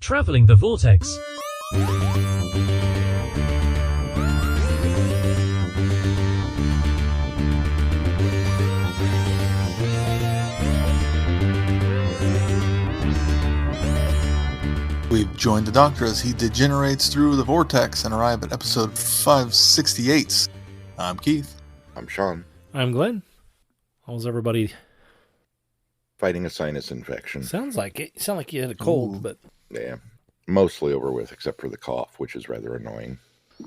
Traveling the Vortex. We've joined the Doctor as he degenerates through the vortex and arrive at episode 568. I'm Keith. I'm Sean. I'm Glenn. How's everybody? Fighting a sinus infection. Sounds like it. You sound like you had a cold, Ooh. but... Yeah, mostly over with, except for the cough, which is rather annoying.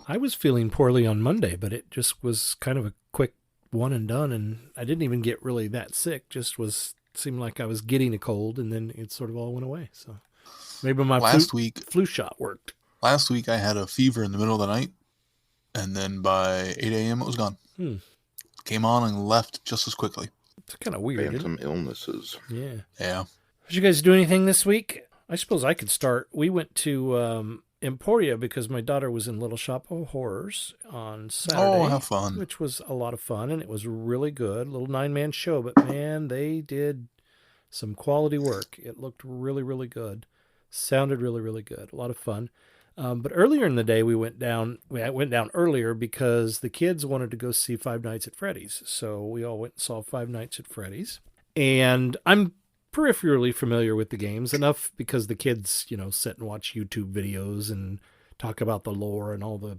I was feeling poorly on Monday, but it just was kind of a quick one and done, and I didn't even get really that sick. Just seemed like I was getting a cold, and then it sort of all went away. So maybe my flu shot worked. Last week I had a fever in the middle of the night, and then by 8 a.m. it was gone. Came on and left just as quickly. It's kind of weird. Phantom illnesses. Yeah. Did you guys do anything this week? I suppose I could start. We went to Emporia because my daughter was in Little Shop of Horrors on Saturday. Oh, how fun. Which was a lot of fun, and it was really good. Little 9-man show, but man, they did some quality work. It looked really, really good. Sounded really, really good. A lot of fun. But earlier in the day, we went down earlier because the kids wanted to go see Five Nights at Freddy's. So we all went and saw Five Nights at Freddy's. And I'm peripherally familiar with the games enough because the kids, sit and watch YouTube videos and talk about the lore and all the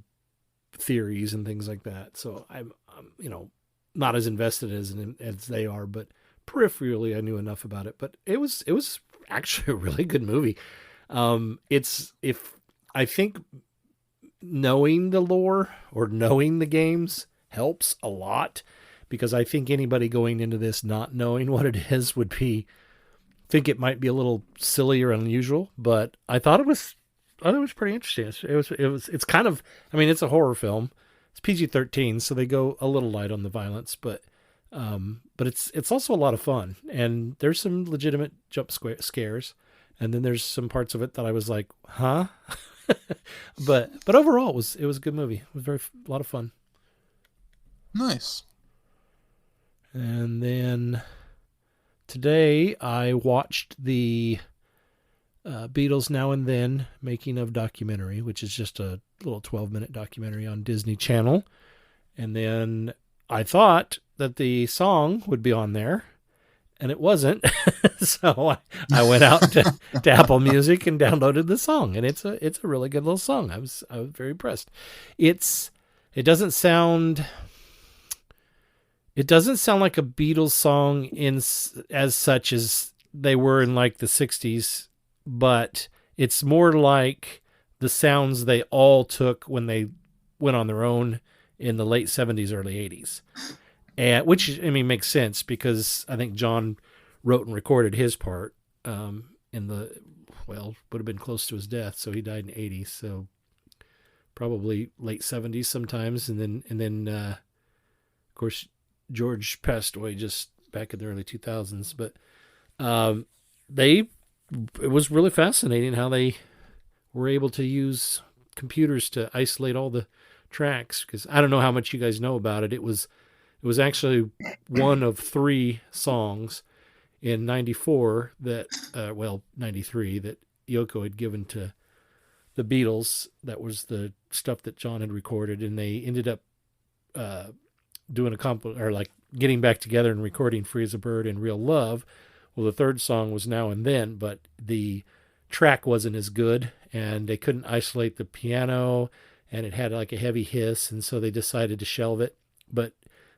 theories and things like that. So I'm not as invested as they are, but peripherally I knew enough about it. But it was actually a really good movie. I think knowing the lore or knowing the games helps a lot, because I think anybody going into this not knowing what it is think it might be a little silly or unusual, but I thought it was pretty interesting. It's kind of, it's a horror film. It's PG-13, so they go a little light on the violence, but it's also a lot of fun, and there's some legitimate jump scares, and then there's some parts of it that I was like, huh? but overall it was a good movie. It was a lot of fun. Nice. And then today I watched the Beatles Now and Then making of documentary, which is just a little 12-minute documentary on Disney Channel. And then I thought that the song would be on there, and it wasn't. So I went out to Apple Music and downloaded the song, and it's a really good little song. I was very impressed. It doesn't sound like a Beatles song as such as they were in like the 60s, but it's more like the sounds they all took when they went on their own in the late 70s, early 80s. Which makes sense, because I think John wrote and recorded his part would have been close to his death, so he died in 80, so probably late 70s sometimes, and then of course George passed away just back in the early 2000s. But it was really fascinating how they were able to use computers to isolate all the tracks, because I don't know how much you guys know about it. It was actually one of 3 songs in 93 that Yoko had given to the Beatles. That was the stuff that John had recorded, and they ended up doing getting back together and recording Free as a Bird and Real Love. Well, the 3rd song was Now and Then, but the track wasn't as good, and they couldn't isolate the piano, and it had like a heavy hiss, and so they decided to shelve it. But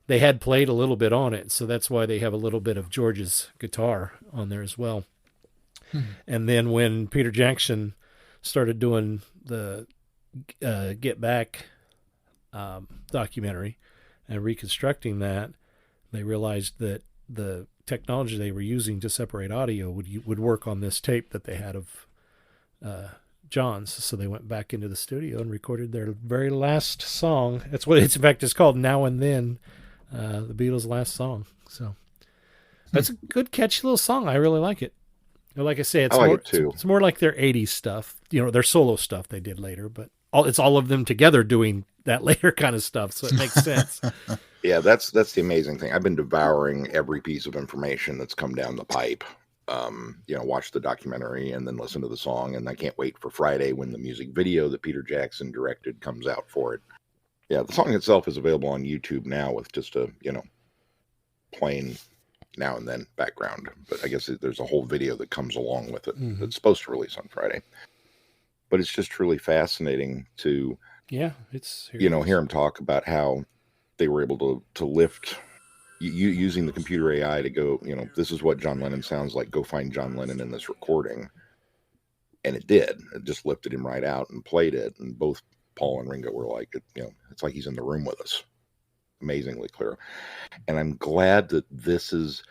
they had played a little bit on it, so that's why they have a little bit of George's guitar on there as well. And then when Peter Jackson started doing the Get Back documentary and reconstructing that, they realized that the technology they were using to separate audio would work on this tape that they had of John's. So they went back into the studio and recorded their very last song. That's what it's, in fact, it's called Now and Then, the Beatles' last song. So that's a good, catchy little song. I really like it. Like I say, it's more like their 80s stuff, their solo stuff they did later, but it's all of them together doing that later kind of stuff. So it makes sense. Yeah, that's the amazing thing. I've been devouring every piece of information that's come down the pipe watch the documentary and then listen to the song. And I can't wait for Friday when the music video that Peter Jackson directed comes out for it. Yeah, the song itself is available on YouTube now with just a, plain now and then background. But I guess there's a whole video that comes along with it that's supposed to release on Friday. But it's just really fascinating to, hear him talk about how they were able to lift, using the computer AI to go, this is what John Lennon sounds like. Go find John Lennon in this recording. And it did. It just lifted him right out and played it. And both Paul and Ringo were like, it's like he's in the room with us. Amazingly clear. And I'm glad that this is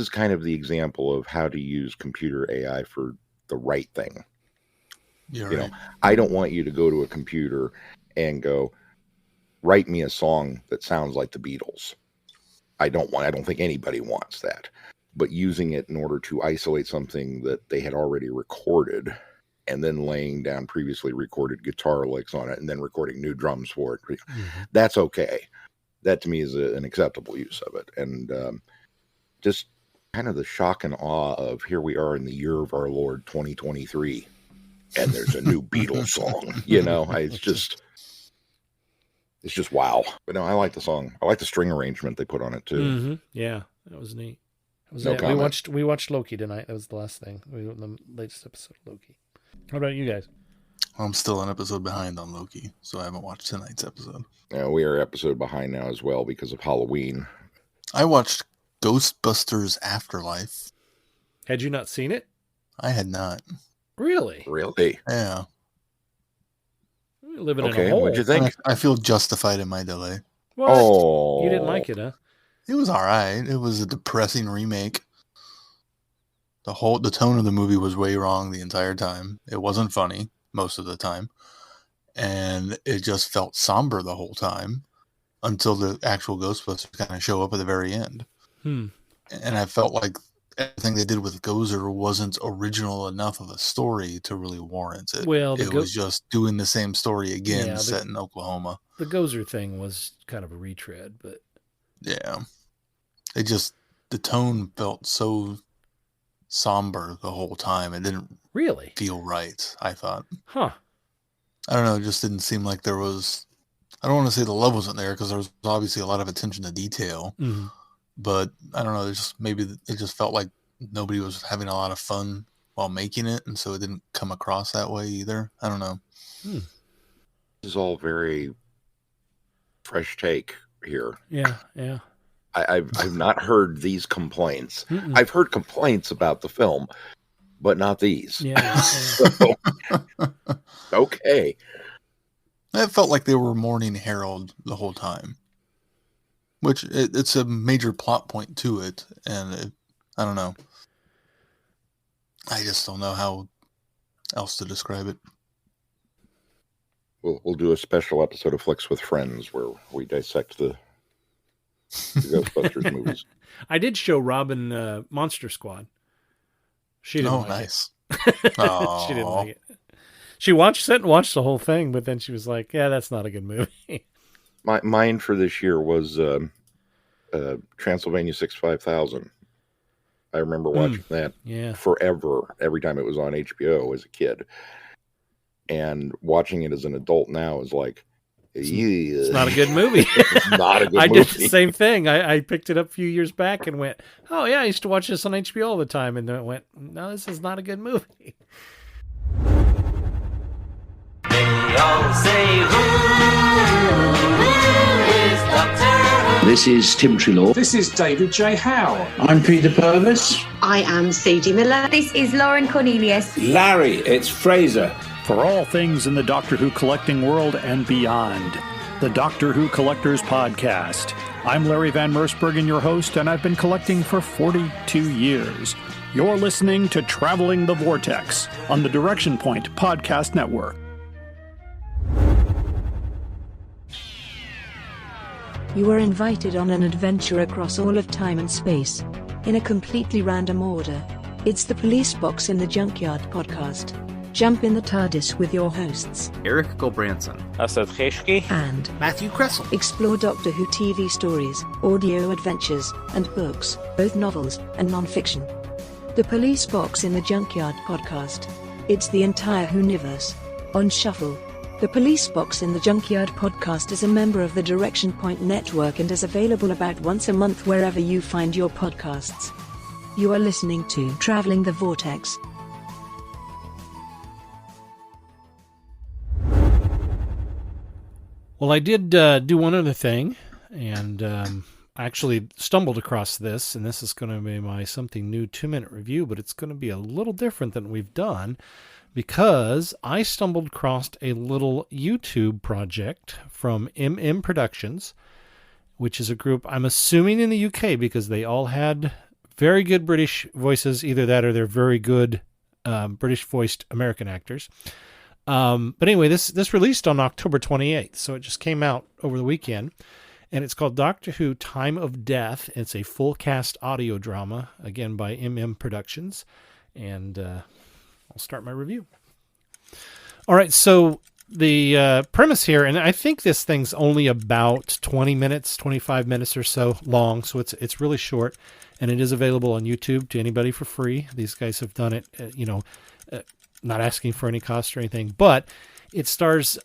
kind of the example of how to use computer AI for the right thing. Right. I don't want you to go to a computer and go, write me a song that sounds like the Beatles. I don't think anybody wants that. But using it in order to isolate something that they had already recorded and then laying down previously recorded guitar licks on it and then recording new drums for it, that's okay. That to me is an acceptable use of it. And just kind of the shock and awe of here we are in the year of our Lord 2023 and there's a new Beatles song, it's just wow. But no, I like the song. I like the string arrangement they put on it too. Yeah, that was neat. We watched Loki tonight. That was the last thing. The latest episode of Loki. How about you guys? I'm still an episode behind on Loki, so I haven't watched tonight's episode. Yeah, we are episode behind now as well because of Halloween. I watched Ghostbusters Afterlife. Had you not seen it? I had not. Really? Yeah. You're living in a hole. What'd you think? I feel justified in my delay. What? Oh. You didn't like it, huh? It was all right. It was a depressing remake. The tone of the movie was way wrong the entire time. It wasn't funny most of the time. And it just felt somber the whole time until the actual Ghostbusters kind of show up at the very end. And I felt like everything they did with Gozer wasn't original enough of a story to really warrant it. Well, it was just doing the same story again, set in Oklahoma. The Gozer thing was kind of a retread, but yeah, the tone felt so somber the whole time. It didn't really feel right, I thought. Huh. I don't know. It just didn't seem like there was, I don't want to say the love wasn't there because there was obviously a lot of attention to detail, but I don't know. Maybe it just felt like nobody was having a lot of fun while making it. And so it didn't come across that way either. I don't know. This is all very fresh take here. Yeah. I've not heard these complaints. I've heard complaints about the film, but not these. Yeah. So, okay. It felt like they were mourning Harold the whole time, which it's a major plot point to it. And I don't know. I just don't know how else to describe it. We'll do a special episode of Flicks with Friends where we dissect the Ghostbusters movies. I did show Robin Monster Squad. She didn't like nice. it. She didn't like it. She sat and watched the whole thing, but then she was like, yeah, that's not a good movie. Mine for this year was Transylvania 65000. I remember watching that forever, every time it was on HBO as a kid. And watching it as an adult now is like, it's not a good movie. It's not a good movie. I did the same thing. I picked it up a few years back and went, oh yeah, I used to watch this on HBO all the time. And then it went, no, this is not a good movie. This is Tim Trelaw. This is David J. Howe. I'm Peter Purvis. I am Sadie Miller. This is Lauren Cornelius. Larry, it's Fraser. For all things in the Doctor Who collecting world and beyond, the Doctor Who Collectors Podcast. I'm Larry Van Mersbergen, your host, and I've been collecting for 42 years. You're listening to Traveling the Vortex on the Direction Point Podcast Network. You are invited on an adventure across all of time and space, in a completely random order. It's the Police Box in the Junkyard podcast. Jump in the TARDIS with your hosts, Eric Gulbranson, Asad Kheshki, and Matthew Kressel. Explore Doctor Who TV stories, audio adventures, and books, both novels and non-fiction. The Police Box in the Junkyard podcast. It's the entire Whoniverse. On shuffle. The Police Box in the Junkyard podcast is a member of the Direction Point Network and is available about once a month wherever you find your podcasts. You are listening to Traveling the Vortex. Well, I did do one other thing, and I actually stumbled across this, and this is going to be my something new 2-minute review, but it's going to be a little different than we've done because I stumbled across a little YouTube project from MM Productions, which is a group, I'm assuming in the UK, because they all had very good British voices, either that or they're very good British-voiced American actors. But anyway, this released on October 28th, so it just came out over the weekend. And it's called Doctor Who Time of Death. It's a full cast audio drama, again by MM Productions. And I'll start my review. All right, so the premise here, and I think this thing's only about 20 minutes, 25 minutes or so long, so it's really short. And it is available on YouTube to anybody for free. These guys have done it, not asking for any cost or anything. But it stars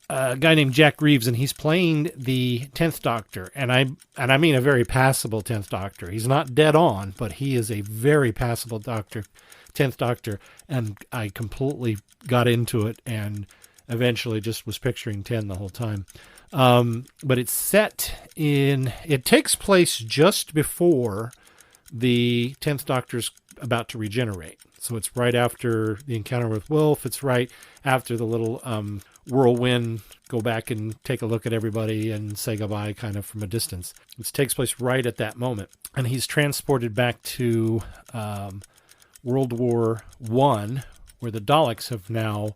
a guy named Jack Reeves, and he's playing the 10th Doctor, and I mean a very passable 10th Doctor. He's not dead on, but he is a very passable Doctor, 10th Doctor, and I completely got into it and eventually just was picturing 10 the whole time. But it's it takes place just before the 10th Doctor's about to regenerate. So it's right after the encounter with Wolf. It's right after the little whirlwind, go back and take a look at everybody and say goodbye kind of from a distance. It takes place right at that moment. And he's transported back to World War I, where the Daleks have now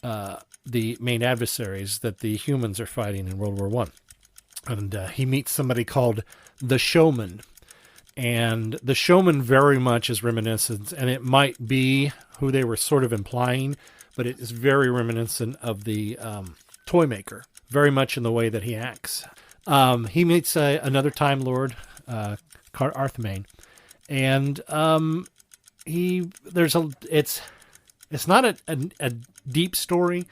the main adversaries that the humans are fighting in World War I. And he meets somebody called the Showman. And the Showman very much is reminiscent, and it might be who they were sort of implying, but it is very reminiscent of the toy maker, very much in the way that he acts. He meets another Time Lord, Arthmain, and it's not a deep story,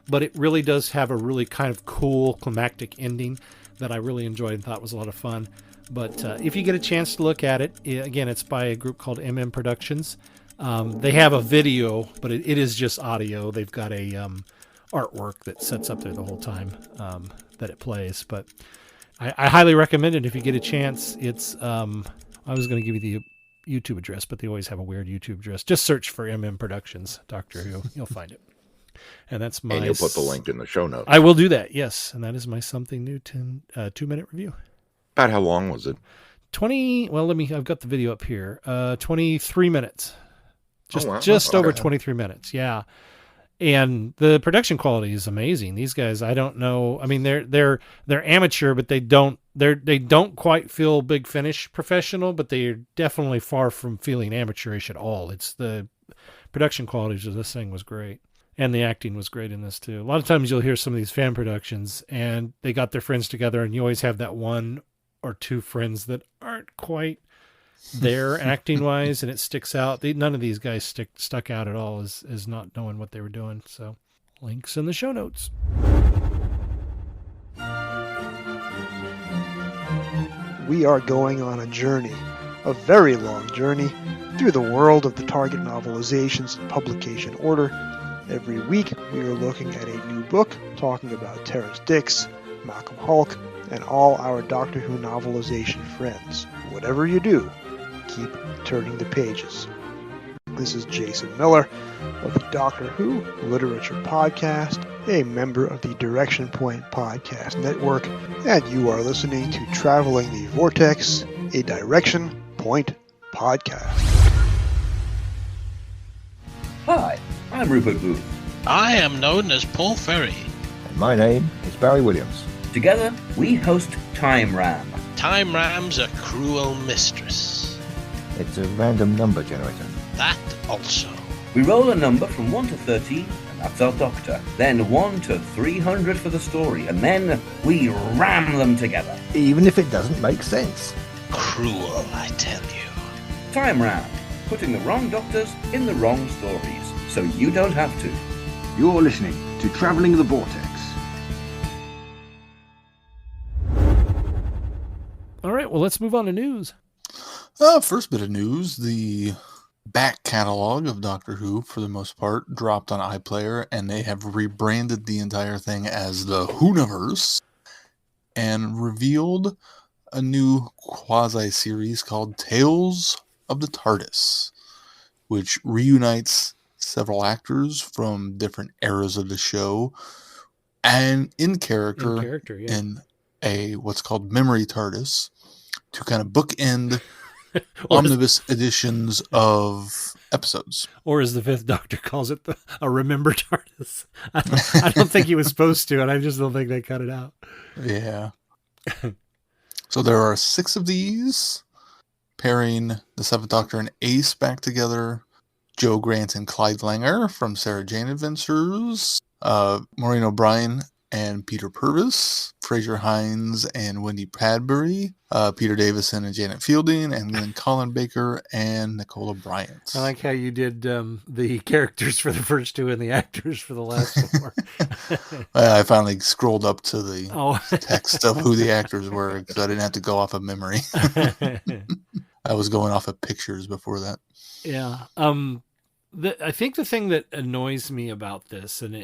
but it really does have a really kind of cool climactic ending that I really enjoyed and thought was a lot of fun. But if you get a chance to look at it, again, it's by a group called MM Productions. They have a video, but it is just audio. They've got a artwork that sets up there the whole time that it plays. But I highly recommend it if you get a chance. It's I was going to give you the YouTube address, but they always have a weird YouTube address. Just search for MM Productions, Doctor Who. You'll find it. And that's my... And you'll put the link in the show notes. I will do that, yes. And that is my something new 2-minute review. About how long was it? 20, well, I've got the video up here. 23 minutes. Just Okay. over 23 minutes, yeah. And the production quality is amazing. These guys, I don't know. I mean, they're amateur, but they don't quite feel Big Finish professional, but they're definitely far from feeling amateurish at all. It's the production quality of this thing was great. And the acting was great in this too. A lot of times you'll hear some of these fan productions and they got their friends together, and you always have that one or two friends that aren't quite there acting wise, and it sticks out. None of these guys stuck out at all as not knowing what they were doing. So links in the show notes. We are going on a journey, a very long journey, through the world of the Target novelizations and publication order. Every week we are looking at a new book, talking about Terrence Dicks, Malcolm Hulke, and all our Doctor Who novelization friends. Whatever you do, keep turning the pages. This is Jason Miller of the Doctor Who Literature Podcast, a member of the Direction Point Podcast Network, and you are listening to Traveling the Vortex, a Direction Point podcast. Hi, I'm Rupert Booth. I am known as Paul Ferry. And my name is Barry Williams. Together, we host Time Ram. Time Ram's a cruel mistress. It's a random number generator. That also. We roll a number from 1 to 13, and that's our Doctor. Then 1 to 300 for the story, and then we ram them together. Even if it doesn't make sense. Cruel, I tell you. Time Ram. putting the wrong doctors in the wrong stories, so you don't have to. You're listening to Travelling the Vortex. All right, well, let's move on to news. First bit of news, the back catalog of Doctor Who, for the most part, dropped on iPlayer, and they have rebranded the entire thing as the Whoniverse and revealed a new quasi-series called Tales of the TARDIS, which reunites several actors from different eras of the show and in character Yeah. in a what's called Memory TARDIS to kind of bookend omnibus editions of episodes. Or as the Fifth Doctor calls it, a Remember TARDIS. I don't think he was supposed to, and I just don't think they cut it out. Yeah. So there are 6 of these, pairing the Seventh Doctor and Ace back together, Joe Grant and Clyde Langer from Sarah Jane Adventures, Maureen O'Brien and Peter Purvis, Fraser Hines and Wendy Bradbury, Peter Davison and Janet Fielding, and then Colin Baker and Nicola Bryant. I like how you did the characters for the first 2 and the actors for the last 4. I finally scrolled up to the text of who the actors were because I didn't have to go off of memory. I was going off of pictures before that. Yeah. I think the thing that annoys me about this, and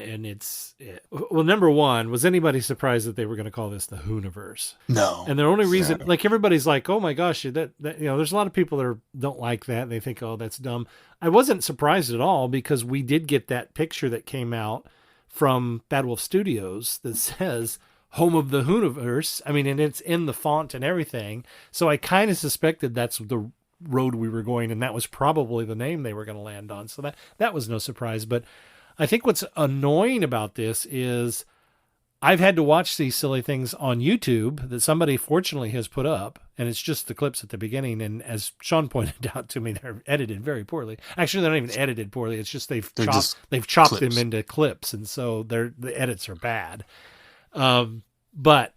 well, number one, was anybody surprised that they were going to call this the Whoniverse? No. And their only reason, like everybody's like, oh my gosh, that there's a lot of people that don't like that. And they think, oh, that's dumb. I wasn't surprised at all because we did get that picture that came out from Bad Wolf Studios that says Home of the Whoniverse. I mean, and it's in the font and everything. So I kind of suspected that's the road we were going, and that was probably the name they were going to land on. So that was no surprise. But I think what's annoying about this is I've had to watch these silly things on YouTube that somebody fortunately has put up, and it's just the clips at the beginning. And as Sean pointed out to me, they're edited very poorly. Actually, they're not even edited poorly. It's just they've chopped clips. them into clips, and so the edits are bad. But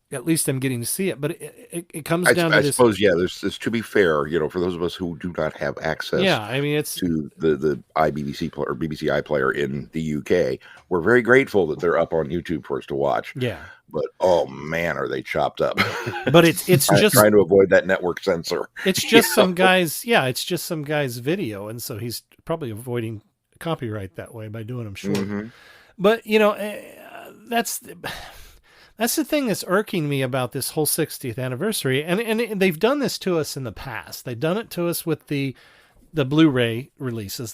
at least I'm getting to see it. But it comes down to this. I suppose, yeah, there's to be fair, for those of us who do not have access to the iBBC or BBC iPlayer in the UK, we're very grateful that they're up on YouTube for us to watch. Yeah. But, oh, man, are they chopped up. But it's just trying to avoid that network censor. It's just some guy's video. And so he's probably avoiding copyright that way by doing them short. Mm-hmm. But, that's the thing that's irking me about this whole 60th anniversary. And they've done this to us in the past. They've done it to us with the Blu-ray releases.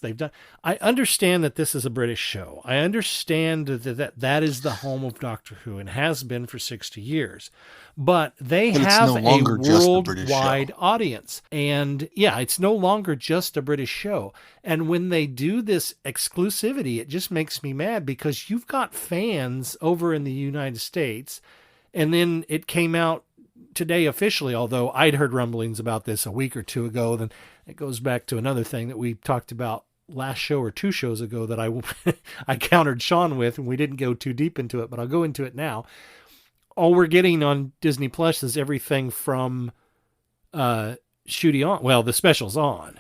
I understand that this is a British show. I understand that is the home of Doctor Who and has been for 60 years. But they have a worldwide audience. And yeah, it's no longer just a British show. And when they do this exclusivity, it just makes me mad because you've got fans over in the United States. And then it came out today officially, although I'd heard rumblings about this a week or 2 ago. Then it goes back to another thing that we talked about last show or 2 shows ago that I countered Sean with, and we didn't go too deep into it, but I'll go into it now. All we're getting on Disney Plus is everything from shooting on. Well, the special's on,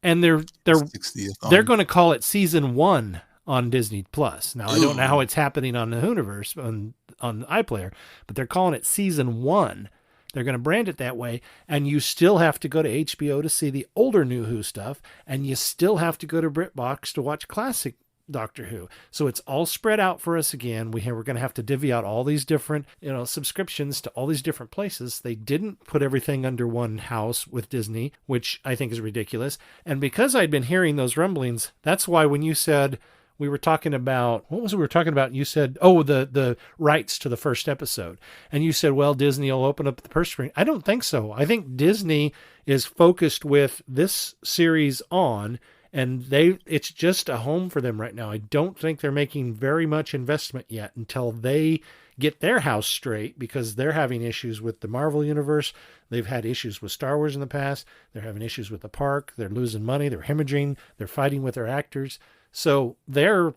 and they're going to call it season 1 on Disney Plus. Now I don't know how it's happening on the Whoniverse on iPlayer, but they're calling it season 1. They're going to brand it that way, and you still have to go to HBO to see the older New Who stuff, and you still have to go to BritBox to watch classic Doctor Who. So it's all spread out for us again. We're going to have to divvy out all these different, subscriptions to all these different places. They didn't put everything under one house with Disney, which I think is ridiculous. And because I'd been hearing those rumblings, that's why when you said we were talking about, what was it we were talking about? You said, the rights to the first episode. And you said, well, Disney will open up the purse string. I don't think so. I think Disney is focused with this series on, and it's just a home for them right now. I don't think they're making very much investment yet until they get their house straight, because they're having issues with the Marvel Universe. They've had issues with Star Wars in the past. They're having issues with the park. They're losing money. They're hemorrhaging. They're fighting with their actors. So their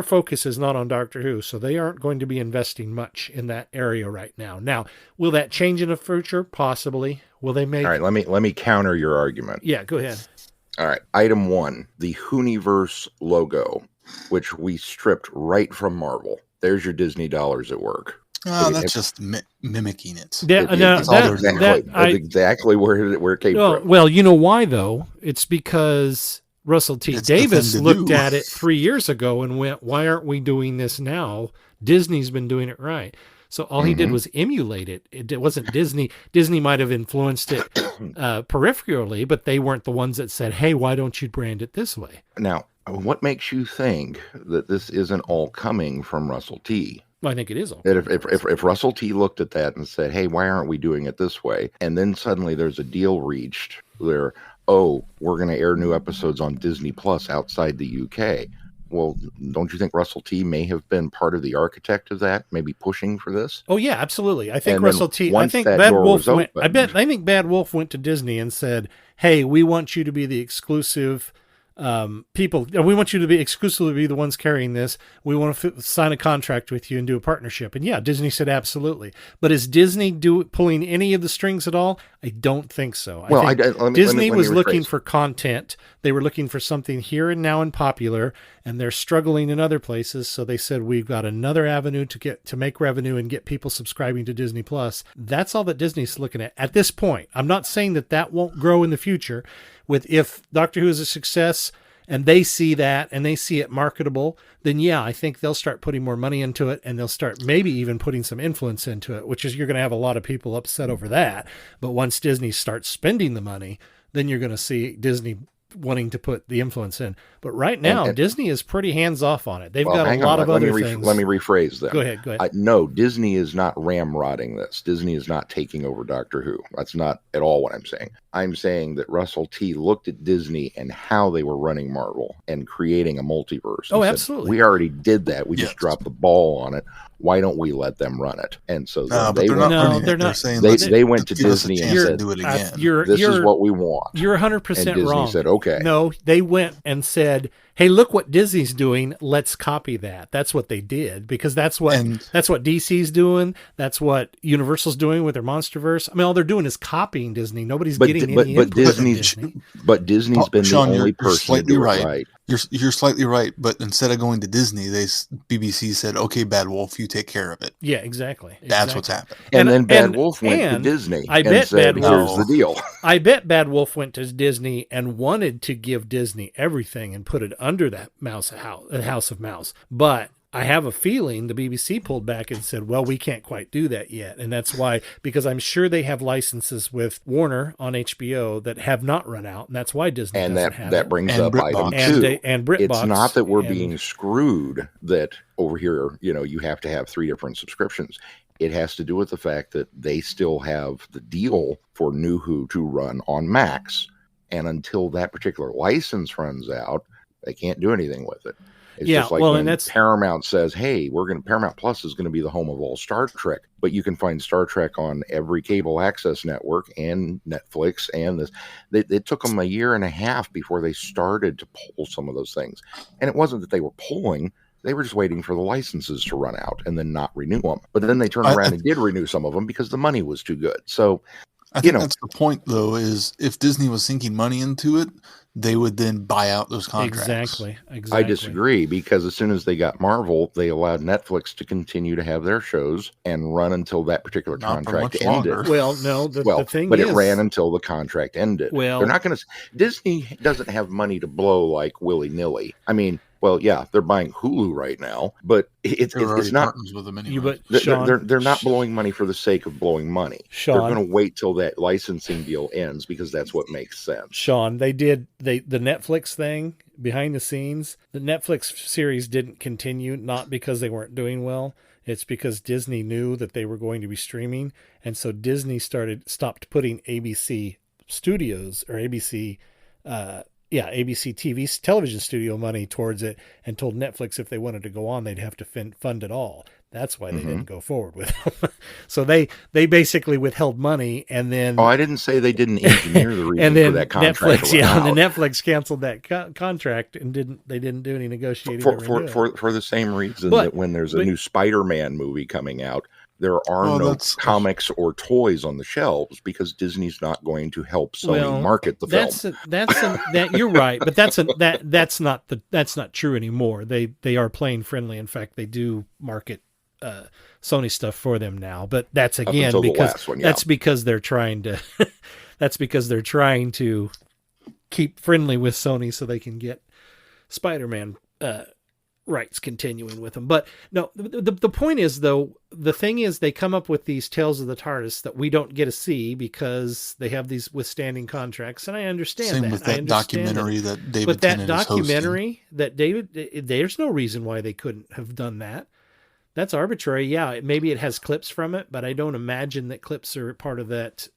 focus is not on Doctor Who, so they aren't going to be investing much in that area right now. Now, will that change in the future? Possibly. Will they make... All right, let me counter your argument. Yeah, go ahead. All right. Item 1, the Hooniverse logo, which we stripped right from Marvel. There's your Disney dollars at work. That's just mimicking it. That's exactly where it came from. Well, you know why, though? It's because Russell T. Davis looked at it 3 years ago and went, why aren't we doing this now? Disney's been doing it right. So all he did was emulate it. It wasn't Disney. Disney might have influenced it peripherally, but they weren't the ones that said, hey, why don't you brand it this way? Now, what makes you think that this isn't all coming from Russell T.? Well, I think it is all. That if Russell T. looked at that and said, hey, why aren't we doing it this way? And then suddenly there's a deal reached where, we're going to air new episodes on Disney Plus outside the UK. Well, don't you think Russell T. may have been part of the architect of that, maybe pushing for this? Oh yeah, absolutely. I think Russell T. I think Bad Wolf went. I think Bad Wolf went to Disney and said, "Hey, we want you to be the exclusive people. We want you to be exclusively the ones carrying this. We want to sign a contract with you and do a partnership." And yeah, Disney said absolutely. But is Disney pulling any of the strings at all? I don't think so. I think Disney was looking for content. They were looking for something here and now and popular, and they're struggling in other places. So they said, we've got another avenue to make revenue and get people subscribing to Disney Plus. That's all that Disney's looking at this point. I'm not saying that won't grow in the future. If Doctor Who is a success and they see that and they see it marketable, then yeah, I think they'll start putting more money into it, and they'll start maybe even putting some influence into it, which is you're going to have a lot of people upset over that. But once Disney starts spending the money, then you're going to see Disney wanting to put the influence in. But right now, Disney is pretty hands-off on it. They've got a lot of other things. Let me rephrase that. Go ahead. No, Disney is not ramrodding this. Disney is not taking over Doctor Who. That's not at all what I'm saying. I'm saying that Russell T. looked at Disney and how they were running Marvel and creating a multiverse. Oh, absolutely. We already did that. We just dropped the ball on it. Why don't we let them run it? And so they went to Disney and said, do it again. This is what we want. You're 100% and Disney wrong. said, okay. No, they went and said, hey, look what Disney's doing. Let's copy that. That's what they did, because that's what DC's doing. That's what Universal's doing with their MonsterVerse. I mean, all they're doing is copying Disney. Nobody's getting any input from Disney. But Disney's been Sean, the only person to do it right. You're slightly right, but instead of going to Disney, BBC said, "Okay, Bad Wolf, you take care of it." Yeah, exactly. That's what's happened. And then Bad Wolf went to Disney. I bet said, here's the deal. I bet Bad Wolf went to Disney and wanted to give Disney everything and put it under that House of Mouse, but I have a feeling the BBC pulled back and said, well, we can't quite do that yet. And that's why, because I'm sure they have licenses with Warner on HBO that have not run out. And that's why Disney doesn't have that brings up item 2. And BritBox. It's not that we're being screwed that over here, you have to have 3 different subscriptions. It has to do with the fact that they still have the deal for New Who to run on Max. And until that particular license runs out, they can't do anything with it. It's just like when Paramount says, hey, Paramount Plus is going to be the home of all Star Trek, but you can find Star Trek on every cable access network and Netflix and this. It took them a year and a half before they started to pull some of those things. And it wasn't that they were pulling. They were just waiting for the licenses to run out and then not renew them. But then they turned around and did renew some of them because the money was too good. So, I think that's the point, though, is if Disney was sinking money into it, they would then buy out those contracts. Exactly. I disagree, because as soon as they got Marvel, they allowed Netflix to continue to have their shows and run until that particular contract ended. Well, no, the thing but is, it ran until the contract ended. Well, they're not going to. Disney doesn't have money to blow like willy nilly. I mean, well, yeah, they're buying Hulu right now, but it's not. With them anyway. They're not blowing money for the sake of blowing money. Sean, they're going to wait till that licensing deal ends because that's what makes sense. Sean, the Netflix thing behind the scenes, the Netflix series didn't continue, not because they weren't doing well. It's because Disney knew that they were going to be streaming, and so Disney stopped putting ABC Studios or ABC TV television studio money towards it, and told Netflix if they wanted to go on, they'd have to fund it all. That's why they didn't go forward with them. So they basically withheld money, and then... Oh, I didn't say they didn't engineer the reason for that contract. And then Netflix canceled that contract and didn't do any negotiating. For the same reason that when there's a new Spider-Man movie coming out, there are no that's- comics or toys on the shelves because Disney's not going to help Sony market the film. That you're right, but that's not true anymore. They are playing friendly. In fact, they do market Sony stuff for them now. But that's again because they're trying to that's because they're trying to keep friendly with Sony so they can get Spider-Man rights continuing with them. But no, the point is, though, the thing is they come up with these Tales of the TARDIS that we don't get to see because they have these withstanding contracts, and I understand Same that. with that documentary that David but that Tennant documentary that David, there's no reason why they couldn't have done that. That's arbitrary. Yeah, maybe it has clips from it, but I don't imagine that clips are part of that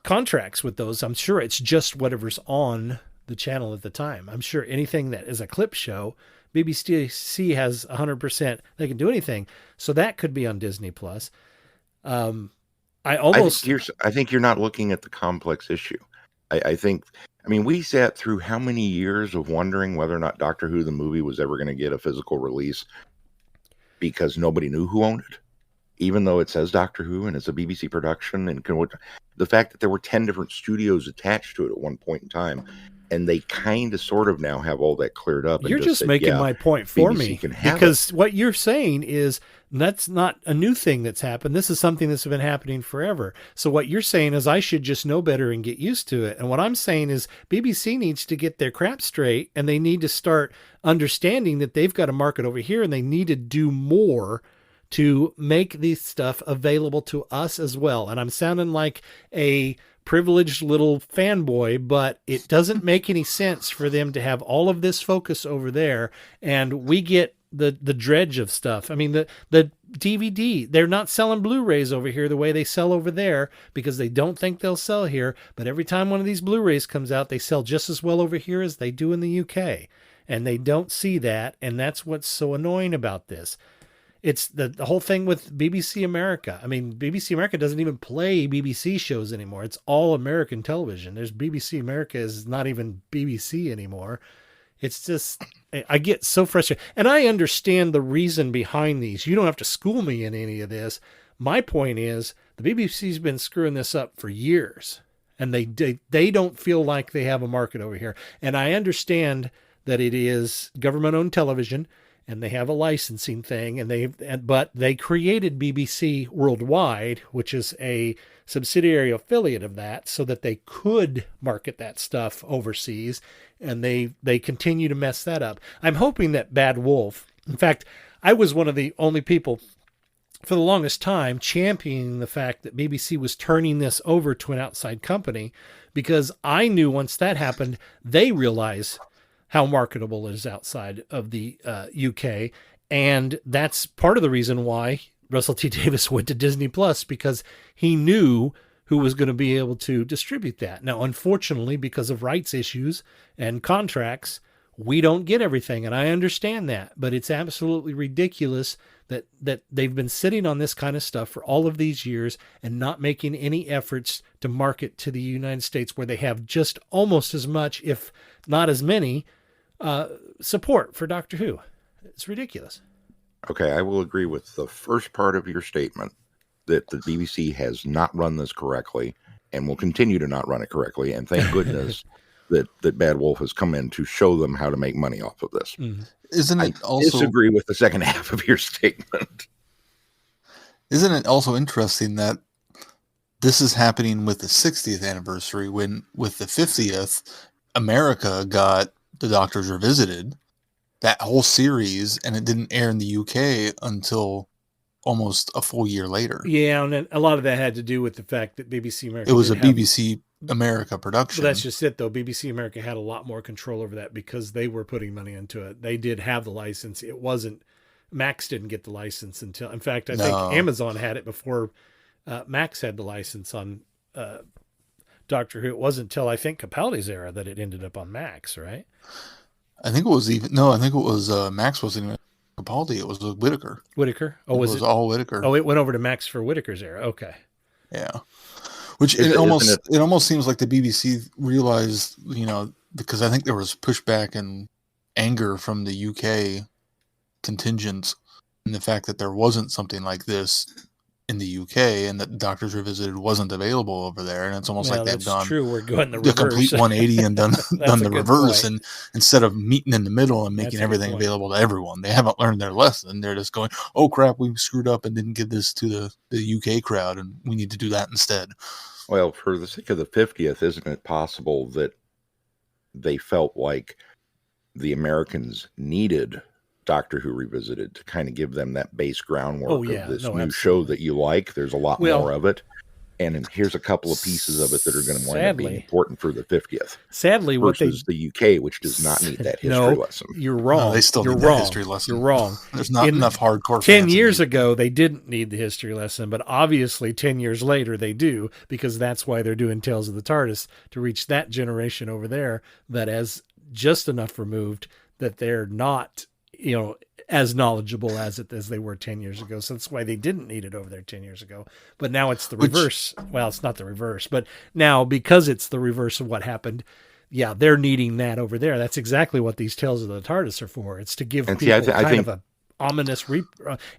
contracts with those. I'm sure it's just whatever's on the channel at the time. I'm sure anything that is a clip show, BBC has 100%. They can do anything. So that could be on Disney Plus. I think you're not looking at the complex issue. I mean, we sat through how many years of wondering whether or not Doctor Who the movie was ever going to get a physical release because nobody knew who owned it, even though it says Doctor Who and it's a BBC production. And the fact that there were 10 different studios attached to it at one point in time, and they kind of sort of now have all that cleared up. You're just making my point for me, because what you're saying is that's not a new thing that's happened. This is something that's been happening forever. So what you're saying is I should just know better and get used to it. And what I'm saying is BBC needs to get their crap straight, and they need to start understanding that they've got a market over here, and they need to do more to make this stuff available to us as well. And I'm sounding like a privileged little fanboy, but it doesn't make any sense for them to have all of this focus over there, and we get the dredge of stuff. I mean, the DVD, they're not selling Blu-rays over here the way they sell over there because they don't think they'll sell here, but every time one of these Blu-rays comes out, they sell just as well over here as they do in the UK, and they don't see that, and that's what's so annoying about this. It's the whole thing with BBC America. I mean, BBC America doesn't even play BBC shows anymore. It's all American television. There's BBC America is not even BBC anymore. It's just, I get so frustrated. And I understand the reason behind these. You don't have to school me in any of this. My point is the BBC's been screwing this up for years, and they don't feel like they have a market over here. And I understand that it is government-owned television, and they have a licensing thing, but they created BBC Worldwide, which is a subsidiary affiliate of that, so that they could market that stuff overseas, and they continue to mess that up. I'm hoping that Bad Wolf, in fact, I was one of the only people for the longest time championing the fact that BBC was turning this over to an outside company, because I knew once that happened, they realize how marketable it is outside of the UK. And that's part of the reason why Russell T. Davies went to Disney Plus, because he knew who was going to be able to distribute that. Now, unfortunately, because of rights issues and contracts, we don't get everything. And I understand that, but it's absolutely ridiculous that they've been sitting on this kind of stuff for all of these years and not making any efforts to market to the United States, where they have just almost as much, if not as many, support for Doctor Who. It's ridiculous. Okay, I will agree with the first part of your statement that the BBC has not run this correctly and will continue to not run it correctly. And thank goodness that Bad Wolf has come in to show them how to make money off of this. Mm-hmm. Isn't it I disagree with the second half of your statement. Isn't it also interesting that this is happening with the 60th anniversary, when with the 50th, America got The Doctors Revisited, that whole series, and it didn't air in the UK until almost a full year later. Yeah, and a lot of that had to do with the fact that BBC America... It was a BBC America production. Well, that's just it, though. BBC America had a lot more control over that because they were putting money into it. They did have the license. It wasn't... Max didn't get the license until... In fact, I think Amazon had it before Max had the license on Doctor Who. It wasn't until, I think, Capaldi's era that it ended up on Max, right? I think it was Max wasn't even Capaldi. It was Whittaker. Whittaker? Oh, it was all Whittaker. Oh, it went over to Max for Whittaker's era. Okay. Yeah. Which it almost seems like the BBC realized, because I think there was pushback and anger from the UK contingents the fact that there wasn't something like this in the UK and that Doctors Revisited wasn't available over there, and it's almost like they've done true. We're going the the reverse. complete 180 and done the reverse, point. And instead of meeting in the middle and That's making a good everything point. available to everyone, they haven't learned their lesson. They're just going, oh crap, we screwed up and didn't give this to the UK crowd, and we need to do that instead. Well, for the sake of the 50th, isn't it possible that they felt like the Americans needed Doctor Who Revisited to kind of give them that base groundwork of this new show that you like? There's a lot more of it. And here's a couple of pieces of it that are going to wind up being important for the 50th. Sadly, versus the UK, which does not need that history lesson. You're wrong. No, they still need that history lesson. You're wrong. There's not enough hardcore 10 years ago, they didn't need the history lesson, but obviously 10 years later, they do, because that's why they're doing Tales of the TARDIS, to reach that generation over there that has just enough removed that they're not, as knowledgeable as they were 10 years ago. So that's why they didn't need it over there 10 years ago. But now it's the reverse. Well, it's not the reverse, but now because it's the reverse of what happened, yeah, they're needing that over there. That's exactly what these Tales of the TARDIS are for. It's to give people of a ominous.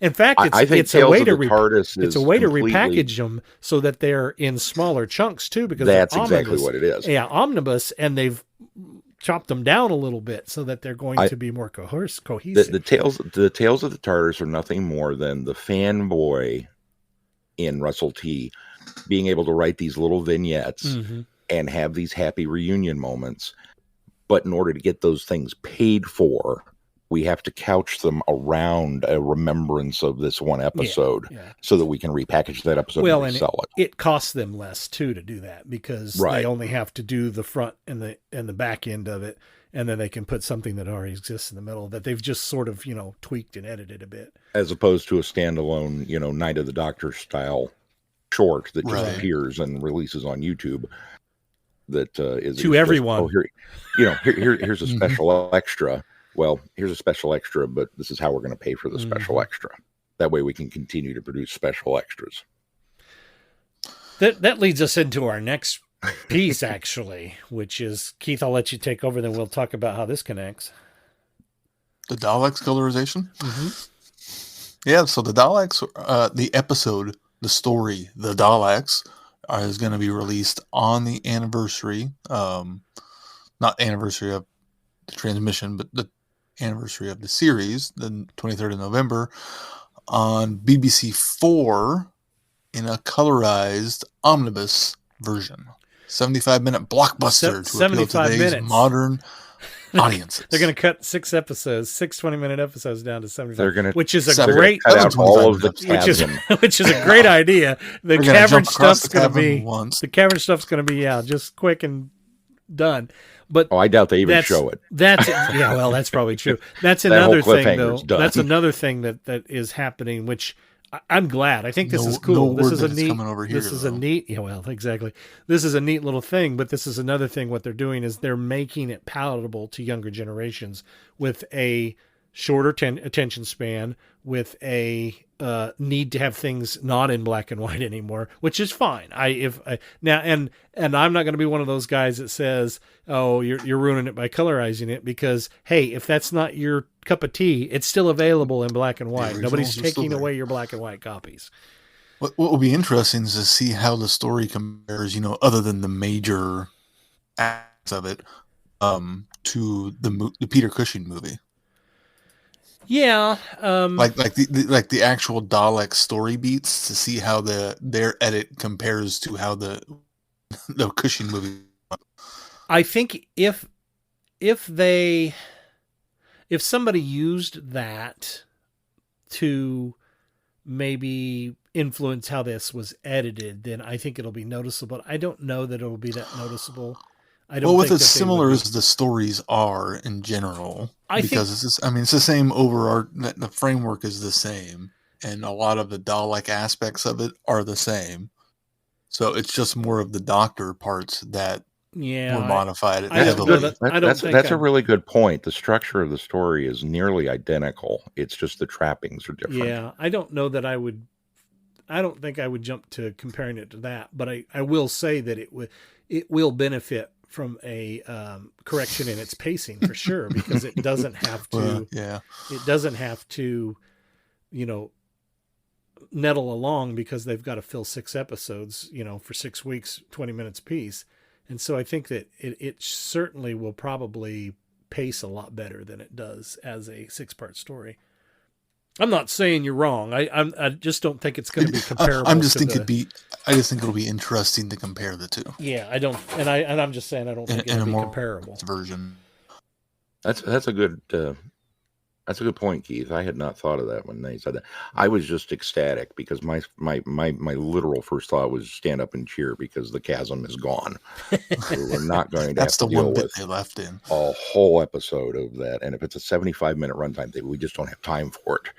In fact, it's a way to repackage them so that they're in smaller chunks too. Because that's exactly what it is. Yeah, omnibus, and they've chopped them down a little bit so that they're going to be more cohesive. The tales of the TARDIS are nothing more than the fanboy in Russell T being able to write these little vignettes and have these happy reunion moments. But in order to get those things paid for, we have to couch them around a remembrance of this one episode so that we can repackage that episode and resell it. It costs them less too to do that, because they only have to do the front and the back end of it, and then they can put something that already exists in the middle that they've just sort of, tweaked and edited a bit. As opposed to a standalone, Night of the Doctor style short that just appears and releases on YouTube. That is to everyone. Here's a special extra. Well, here's a special extra, but this is how we're going to pay for the special extra. That way we can continue to produce special extras. That leads us into our next piece, actually, which is, Keith, I'll let you take over, then we'll talk about how this connects. The Daleks colorization? Yeah, so the Daleks, the episode, the story, The Daleks, is going to be released on the anniversary, not anniversary of the transmission, but the anniversary of the series, the 23rd of November, on BBC 4 in a colorized omnibus version. 75-minute blockbuster to appeal to today's modern audiences. They're going to cut 6 episodes, 6 20-minute episodes down to 75, which is a great cut out all of the chasm. which is a great idea. The cavern stuff's going to be just quick and done. But I doubt they even show it. That's probably true. That's another thing, though. That's another thing that is happening, which I'm glad. I think this is cool. This is a neat. This is a neat. Yeah, well, exactly. This is a neat little thing. But this is another thing. What they're doing is they're making it palatable to younger generations with a shorter attention span, with a need to have things not in black and white anymore, which is fine. Now I'm not going to be one of those guys that says, "Oh, you're ruining it by colorizing it," because hey, if that's not your cup of tea, it's still available in black and white. Nobody's taking away your black and white copies. What will be interesting is to see how the story compares, other than the major acts of it, to the Peter Cushing movie. Yeah, like the actual Dalek story beats, to see how their edit compares to how the Cushing movie. I think if somebody used that to maybe influence how this was edited, then I think it'll be noticeable. But I don't know that it'll be that noticeable. With as similar as the stories are in general, it's the same the framework is the same, and a lot of the Dalek aspects of it are the same. So it's just more of the Doctor parts that were modified. That's a really good point. The structure of the story is nearly identical. It's just the trappings are different. Yeah, I don't know that I don't think I would jump to comparing it to that, but I will say that it will benefit from a correction in its pacing for sure, because it doesn't have to. It doesn't have to nettle along because they've got to fill 6 episodes, for 6 weeks, 20 minutes apiece. And so I think that it certainly will probably pace a lot better than it does as a 6-part story. I'm not saying you're wrong. I just don't think it's going to be comparable. I just think it'll be interesting to compare the two. Yeah, I don't, and I'm just saying I don't think it'll be comparable version. That's a good point, Keith. I had not thought of that when they said that. I was just ecstatic because my literal first thought was stand up and cheer because the chasm is gone. We're not going to have to deal with they left in a whole episode of that. And if it's a 75-minute runtime, we just don't have time for it.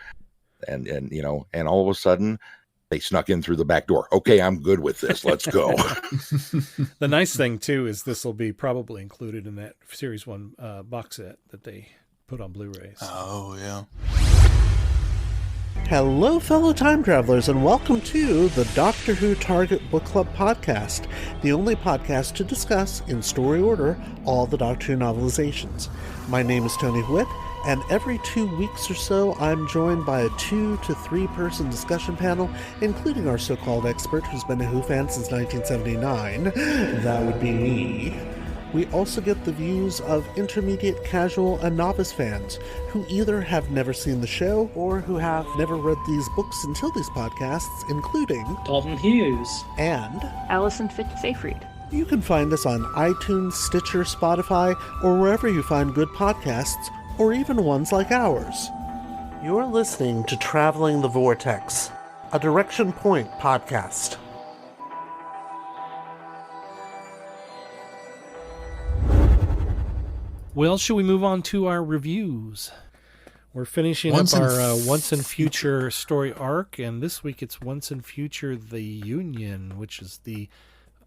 And all of a sudden they snuck in through the back door. Okay, I'm good with this. Let's go. The nice thing too is this will be probably included in that series 1 box set that they put on Blu-rays. Oh, yeah. Hello, fellow time travelers, and welcome to the Doctor Who Target Book Club podcast, the only podcast to discuss, in story order, all the Doctor Who novelizations. My name is Tony Whitt, and every 2 weeks or so, I'm joined by a 2 to 3 person discussion panel, including our so-called expert who's been a Who fan since 1979. That would be me. We also get the views of intermediate, casual, and novice fans who either have never seen the show or who have never read these books until these podcasts, including Dalton Hughes and Alison Fitz-Seyfried. You can find us on iTunes, Stitcher, Spotify, or wherever you find good podcasts, or even ones like ours. You're listening to Traveling the Vortex, a Direction Point podcast. Well, should we move on to our reviews? We're finishing up our Once and Future story arc, and this week it's Once and Future The Union, which is I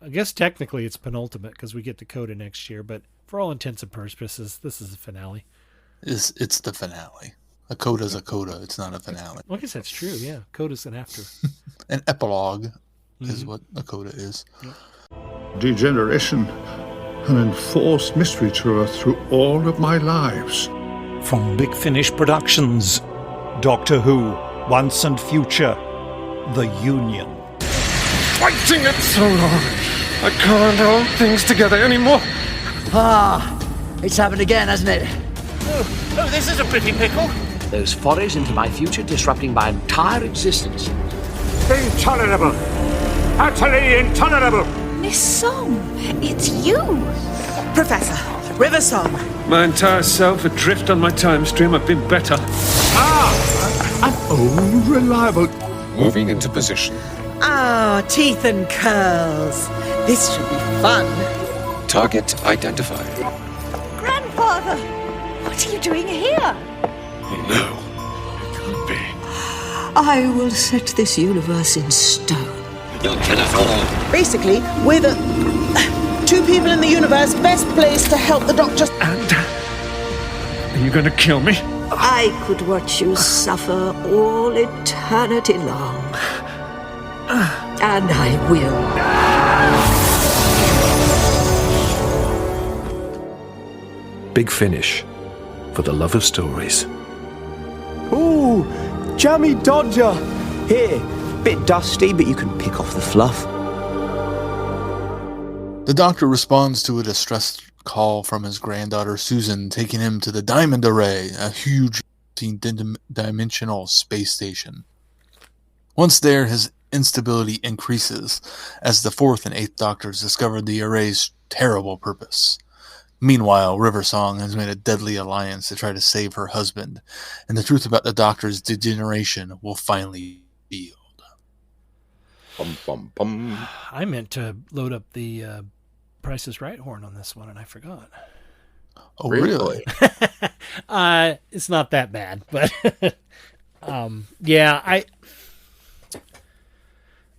guess technically it's penultimate because we get to Coda next year, but for all intents and purposes, this is the finale. It's the finale. A coda's a coda. It's not a finale. Well, I guess that's true, yeah. Coda's an after. An epilogue is what a coda is. Yep. Degeneration, an enforced mystery tour through all of my lives. From Big Finish Productions, Doctor Who, Once and Future, The Union. Fighting it so long, I can't hold things together anymore. It's happened again, hasn't it? Oh, this is a pretty pickle. Those forays into my future disrupting my entire existence. Intolerable. Utterly intolerable. Miss Song, it's you. Professor, River Song. My entire self adrift on my time stream. I've been better. Unreliable. Moving into position. Teeth and curls. This should be fun. Target identified. Grandfather, what are you doing here? No, it can't be. I will set this universe in stone. You'll kill us all. Basically, we're the 2 people in the universe best placed to help the Doctor. And are you going to kill me? I could watch you suffer all eternity long. And I will. Big Finish, for the love of stories. Ooh, jammy dodger. Here, bit dusty, but you can pick off the fluff. The Doctor responds to a distress call from his granddaughter Susan, taking him to the Diamond Array, a huge dimensional space station. Once there, his instability increases as the 4th and 8th Doctors discover the array's terrible purpose. Meanwhile, River Song has made a deadly alliance to try to save her husband, and the truth about the Doctor's degeneration will finally be revealed. Bum, bum, bum. I meant to load up the Price is Right horn on this one, and I forgot. Oh, really? It's not that bad, but yeah,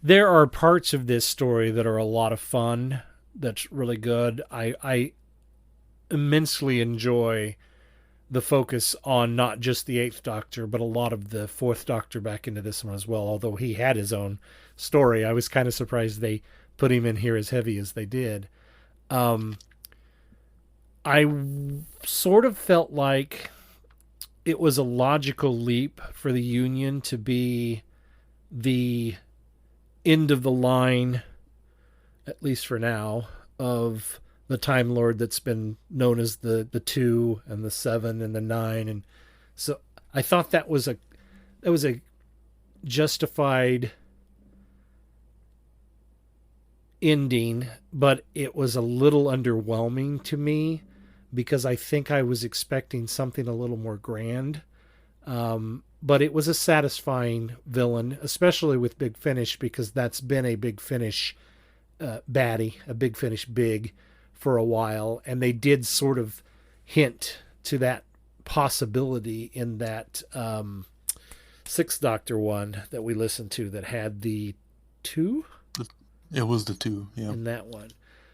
there are parts of this story that are a lot of fun. That's really good. I immensely enjoy the focus on not just the 8th Doctor, but a lot of the 4th Doctor back into this one as well. Although he had his own story, I was kind of surprised they put him in here as heavy as they did. I sort of felt like it was a logical leap for the Union to be the end of the line, at least for now, of the Time Lord that's been known as the 2 and the 7 and the 9. And so I thought that was a justified ending, but it was a little underwhelming to me because I think I was expecting something a little more grand. But it was a satisfying villain, especially with Big Finish, because that's been a Big Finish baddie, a Big Finish big for a while. And they did sort of hint to that possibility in that Sixth Doctor one that we listened to that had the 2? It was the 2, yeah. In that one.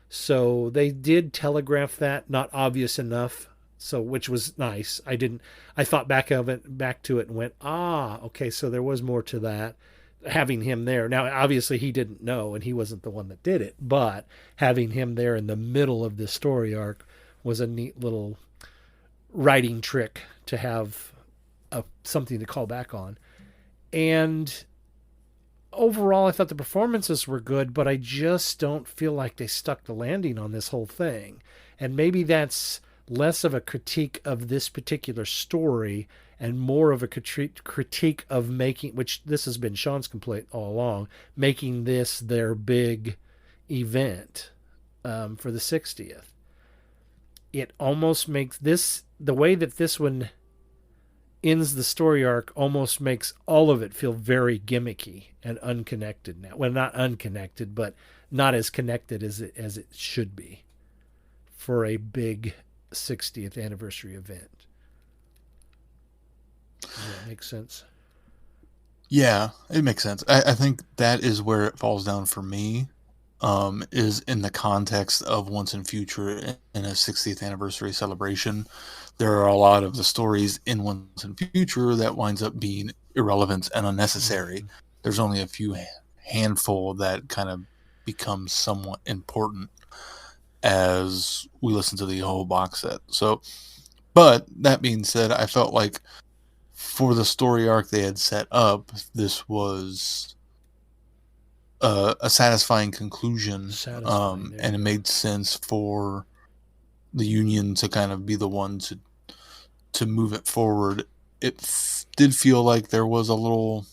So they did telegraph that, not obvious enough, so which was nice. I thought back to it and went, okay, so there was more to that, having him there. Now, obviously he didn't know and he wasn't the one that did it, but having him there in the middle of this story arc was a neat little writing trick to have something to call back on. And overall, I thought the performances were good, but I just don't feel like they stuck the landing on this whole thing. And maybe that's less of a critique of this particular story and more of a critique of making, which this has been Sean's complaint all along, making this their big event for the 60th. It almost makes this, the way that this one ends the story arc, almost makes all of it feel very gimmicky and unconnected now. Well, not unconnected, but not as connected as it should be for a big 60th anniversary event. Does that make sense? Yeah, it makes sense. I think that is where it falls down for me, is in the context of Once and Future in a 60th anniversary celebration. There are a lot of the stories in Once and Future that winds up being irrelevant and unnecessary. There's only a few handful that kind of become somewhat important as we listen to the whole box set. So, but that being said, I felt like for the story arc they had set up, this was a satisfying conclusion. And it made sense for the Union to kind of be the one to move it forward. It did feel like there was a little,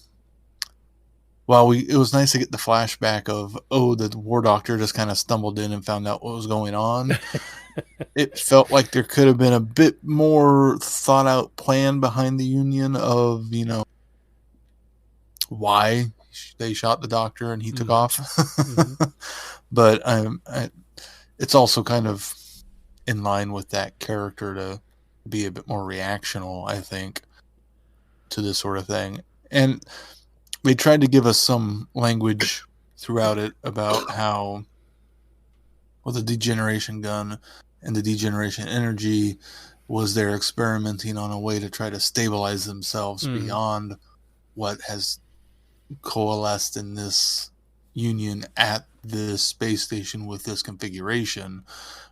it was nice to get the flashback of, the War Doctor just kind of stumbled in and found out what was going on. It felt like there could have been a bit more thought out plan behind the Union of, why they shot the Doctor and he took off. But it's also kind of in line with that character to be a bit more reactional, I think, to this sort of thing. And they tried to give us some language throughout it about how, the degeneration gun and the degeneration energy was there experimenting on a way to try to stabilize themselves beyond what has coalesced in this Union at this space station with this configuration.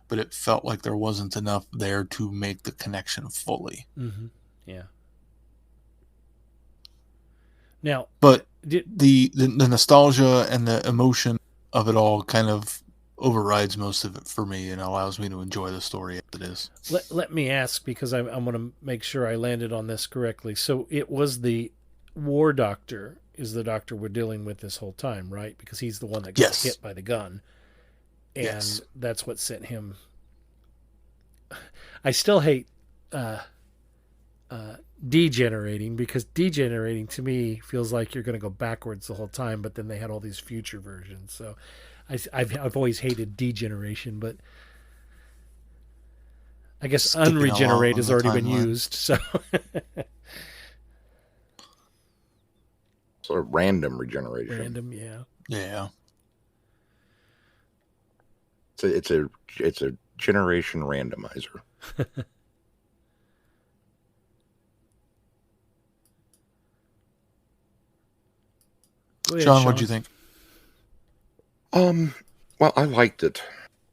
But it felt like there wasn't enough there to make the connection fully. Mm-hmm. Yeah. Now, but the nostalgia and the emotion of it all kind of overrides most of it for me and allows me to enjoy the story as it is. Let me ask, because I want to make sure I landed on this correctly. So it was the War Doctor is the Doctor we're dealing with this whole time, right? Because he's the one that got hit by the gun. And that's what sent him. I still hate degenerating, because degenerating to me feels like you're going to go backwards the whole time, but then they had all these future versions. So I've always hated degeneration, but I guess unregenerate has already been used. So sort of random regeneration. Random, yeah. Yeah. It's a generation randomizer. Sean, what'd you think? Well, I liked it.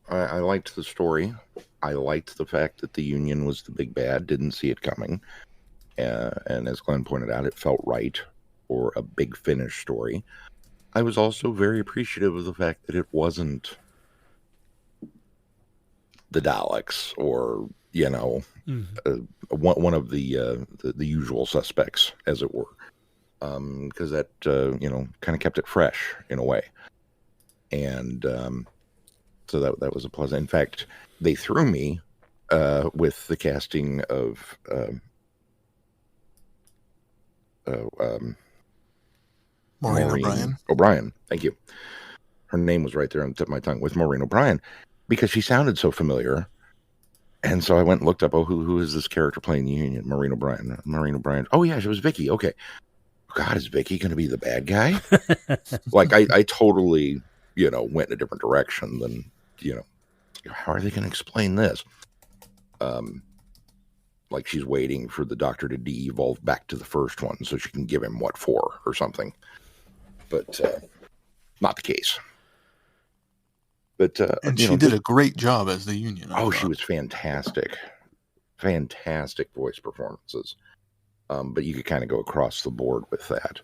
I liked the story. I liked the fact that the Union was the big bad. Didn't see it coming. And as Glenn pointed out, it felt right for a Big Finish story. I was also very appreciative of the fact that it wasn't the Daleks or, one of the usual suspects, as it were. Because that, kind of kept it fresh in a way. And so that was a pleasant. In fact, they threw me with the casting of Maureen O'Brien. Thank you. Her name was right there on the tip of my tongue, with Maureen O'Brien, because she sounded so familiar. And so I went and looked up, who is this character playing the Union? Maureen O'Brien. Oh, yeah, she was Vicky. Okay. God, is Vicky going to be the bad guy? Like, I totally, went in a different direction than, how are they going to explain this? Like she's waiting for the Doctor to de-evolve back to the first one so she can give him what for or something. But not the case. But and she did a great job as the Union. She was fantastic. Fantastic voice performances. But you could kind of go across the board with that.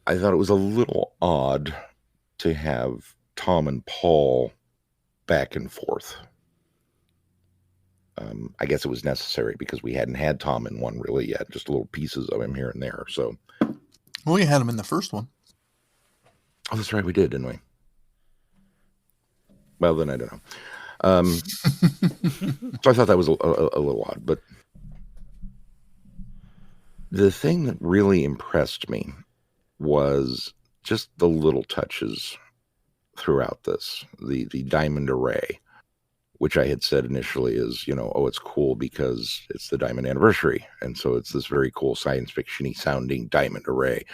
I thought it was a little odd to have Tom and Paul back and forth. I guess it was necessary because we hadn't had Tom in one really yet, just little pieces of him here and there. So, well, we had him in the first one. Oh, that's right, we did, didn't we? Well, then I don't know. So I thought that was a little odd, but the thing that really impressed me was just the little touches throughout this. The diamond array, which I had said initially is, it's cool because it's the diamond anniversary. And so it's this very cool science fiction-y sounding diamond array.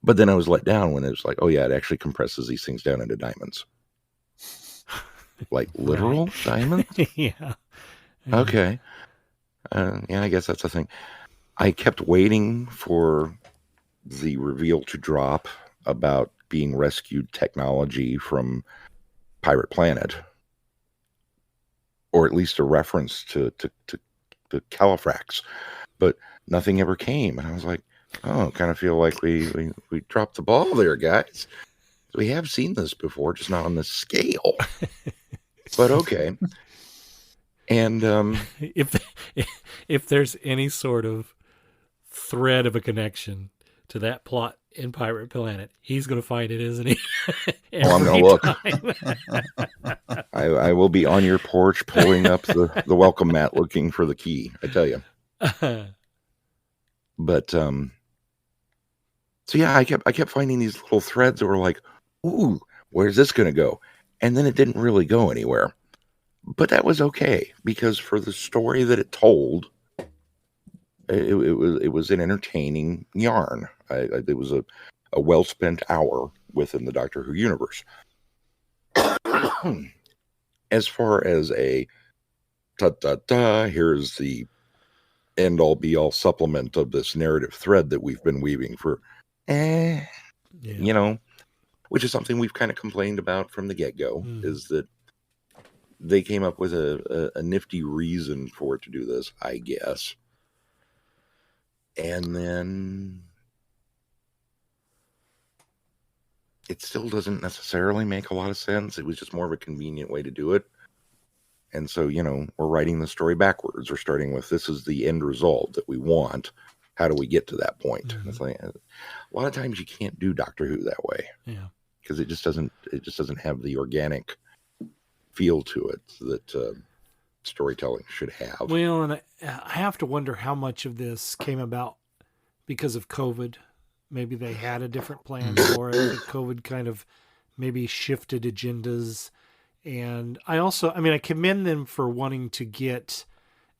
But then I was let down when it was like, oh yeah, it actually compresses these things down into diamonds. Like literal diamonds? Yeah. Okay. Yeah, I guess that's the thing. I kept waiting for the reveal to drop about being rescued technology from Pirate Planet. Or at least a reference to Califrax, but nothing ever came. And I was like, oh, kind of feel like we dropped the ball there, guys. We have seen this before, just not on this scale. But okay. And if there's any sort of thread of a connection to that plot in Pirate Planet, he's going to find it, isn't he? I'm going to look. I will be on your porch pulling up the welcome mat looking for the key, I tell you. But so yeah, I kept finding these little threads that were like, ooh, where's this going to go? And then it didn't really go anywhere. But that was okay, because for the story that it told, it was an entertaining yarn. It was a well-spent hour within the Doctor Who universe. As far as a here's the end-all be-all supplement of this narrative thread that we've been weaving for, which is something we've kind of complained about from the get-go, is that they came up with a nifty reason for it to do this, I guess. And then it still doesn't necessarily make a lot of sense. It was just more of a convenient way to do it. And so, we're writing the story backwards. We're starting with, this is the end result that we want. How do we get to that point? Mm-hmm. It's like, a lot of times you can't do Doctor Who that way. Yeah. Because it just doesn't have the organic feel to it that storytelling should have. Well, and I have to wonder how much of this came about because of COVID. Maybe they had a different plan for it. COVID kind of maybe shifted agendas. And I commend them for wanting to get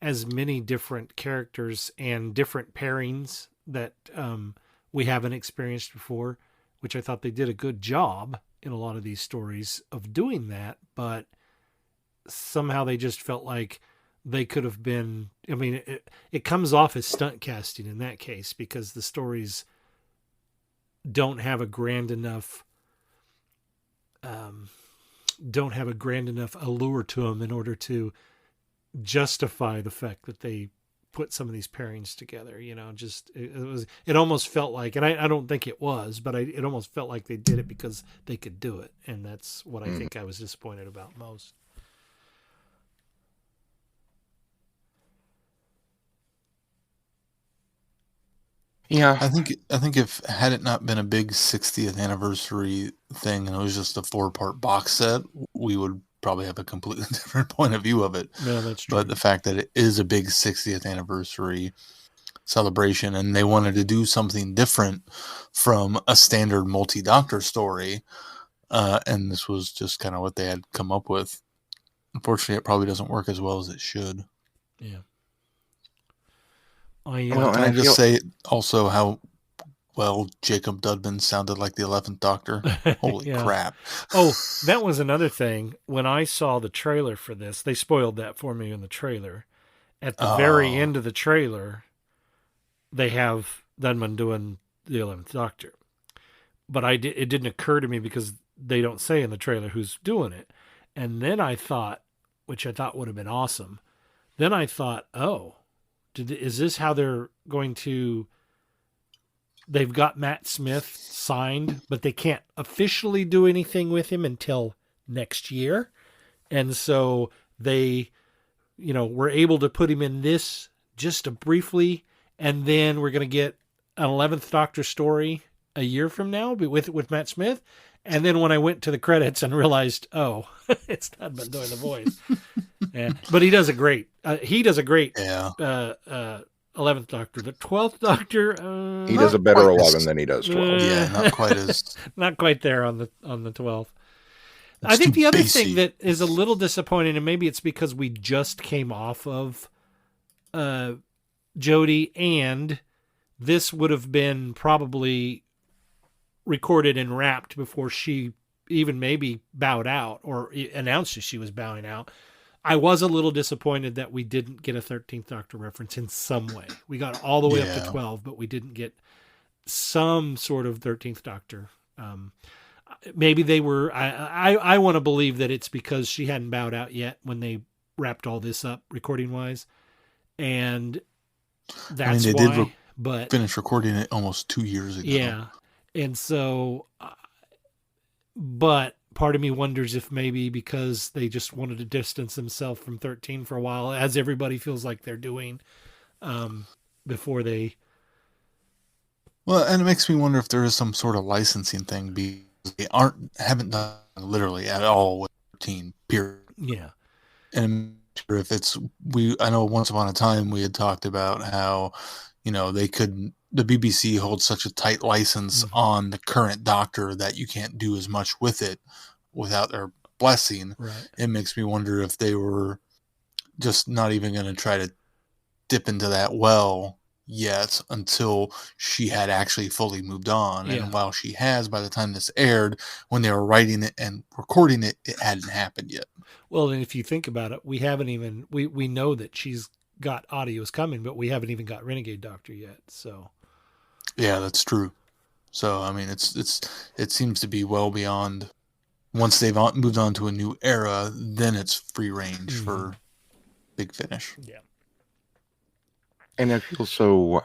as many different characters and different pairings that we haven't experienced before, which I thought they did a good job in a lot of these stories of doing that. But somehow they just felt like they could have been, it comes off as stunt casting in that case, because the stories don't have a grand enough allure to them in order to justify the fact that they put some of these pairings together. Just it almost felt like, and I don't think it was, but it almost felt like they did it because they could do it, and that's what I think I was disappointed about most. Yeah, I think if had it not been a big 60th anniversary thing and it was just a 4-part box set, we would probably have a completely different point of view of it. No, that's true. But the fact that it is a big 60th anniversary celebration and they wanted to do something different from a standard multi-doctor story, and this was just kind of what they had come up with. Unfortunately, it probably doesn't work as well as it should. Yeah. Can I just say also how well Jacob Dudman sounded like the 11th Doctor? Holy crap. Oh, that was another thing. When I saw the trailer for this, they spoiled that for me in the trailer. At the very end of the trailer, they have Dudman doing the 11th Doctor. But it didn't occur to me because they don't say in the trailer who's doing it. And then I thought, which I thought would have been awesome, then I thought, is this how they're going to... They've got Matt Smith signed, but they can't officially do anything with him until next year. And so they, were able to put him in this just briefly, and then we're going to get an 11th Doctor story a year from now with Matt Smith. And then when I went to the credits and realized, it's not been doing the voice. Yeah, but he does a great 11th Doctor. The 12th Doctor, he does a better 11 than he does 12. Yeah, not quite as not quite there on the 12th. I think the other thing that is a little disappointing, and maybe it's because we just came off of Jodie, and this would have been probably recorded and wrapped before she even maybe bowed out or announced that she was bowing out. I was a little disappointed that we didn't get a 13th Doctor reference in some way. We got all the way up to 12, but we didn't get some sort of 13th Doctor. Maybe they were, I want to believe that it's because she hadn't bowed out yet when they wrapped all this up recording wise. And that's they why, did finish recording it almost 2 years ago. Yeah. And so, but part of me wonders if maybe because they just wanted to distance themselves from 13 for a while, as everybody feels like they're doing, before they. Well, and it makes me wonder if there is some sort of licensing thing because they haven't done literally at all with 13, period. Yeah. And if I know once upon a time we had talked about how, the BBC holds such a tight license on the current Doctor that you can't do as much with it without their blessing. Right. It makes me wonder if they were just not even going to try to dip into that well yet until she had actually fully moved on. Yeah. And while she has, by the time this aired, when they were writing it and recording it, it hadn't happened yet. Well, and if you think about it, we haven't even, we know that she's got audios coming, but we haven't even got Renegade Doctor yet. So. Yeah, that's true. So, I mean, it seems to be well beyond, once they've moved on to a new era, then it's free range for Big Finish. Yeah. And I feel so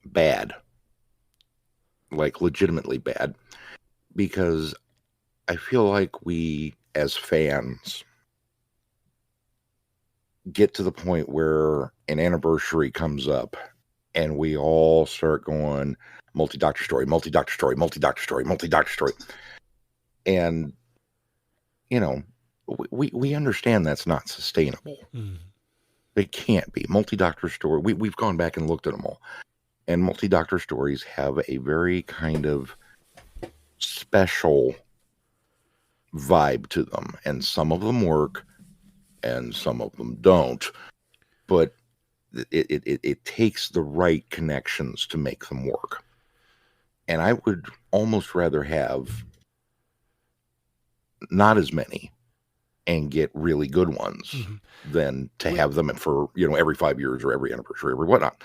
bad, like legitimately bad, because I feel like we, as fans, get to the point where an anniversary comes up and we all start going multi-doctor story, multi-doctor story, multi-doctor story, multi-doctor story. And, we understand that's not sustainable. It can't be. Multi-doctor story, we've gone back and looked at them all. And multi-doctor stories have a very kind of special vibe to them. And some of them work and some of them don't. But it takes the right connections to make them work. And I would almost rather have not as many and get really good ones than to have them for, every 5 years or every anniversary or whatnot.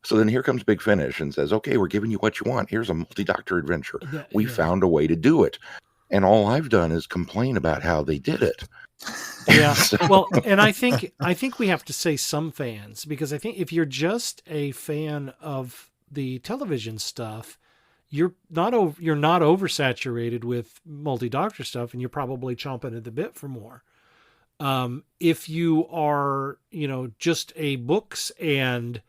So then here comes Big Finish and says, okay, we're giving you what you want. Here's a multi-doctor adventure. We found a way to do it. And all I've done is complain about how they did it. Yeah. Well, and I think we have to say some fans, because I think if you're just a fan of the television stuff, you're not oversaturated with multi-doctor stuff, and you're probably chomping at the bit for more. If you are, just a books and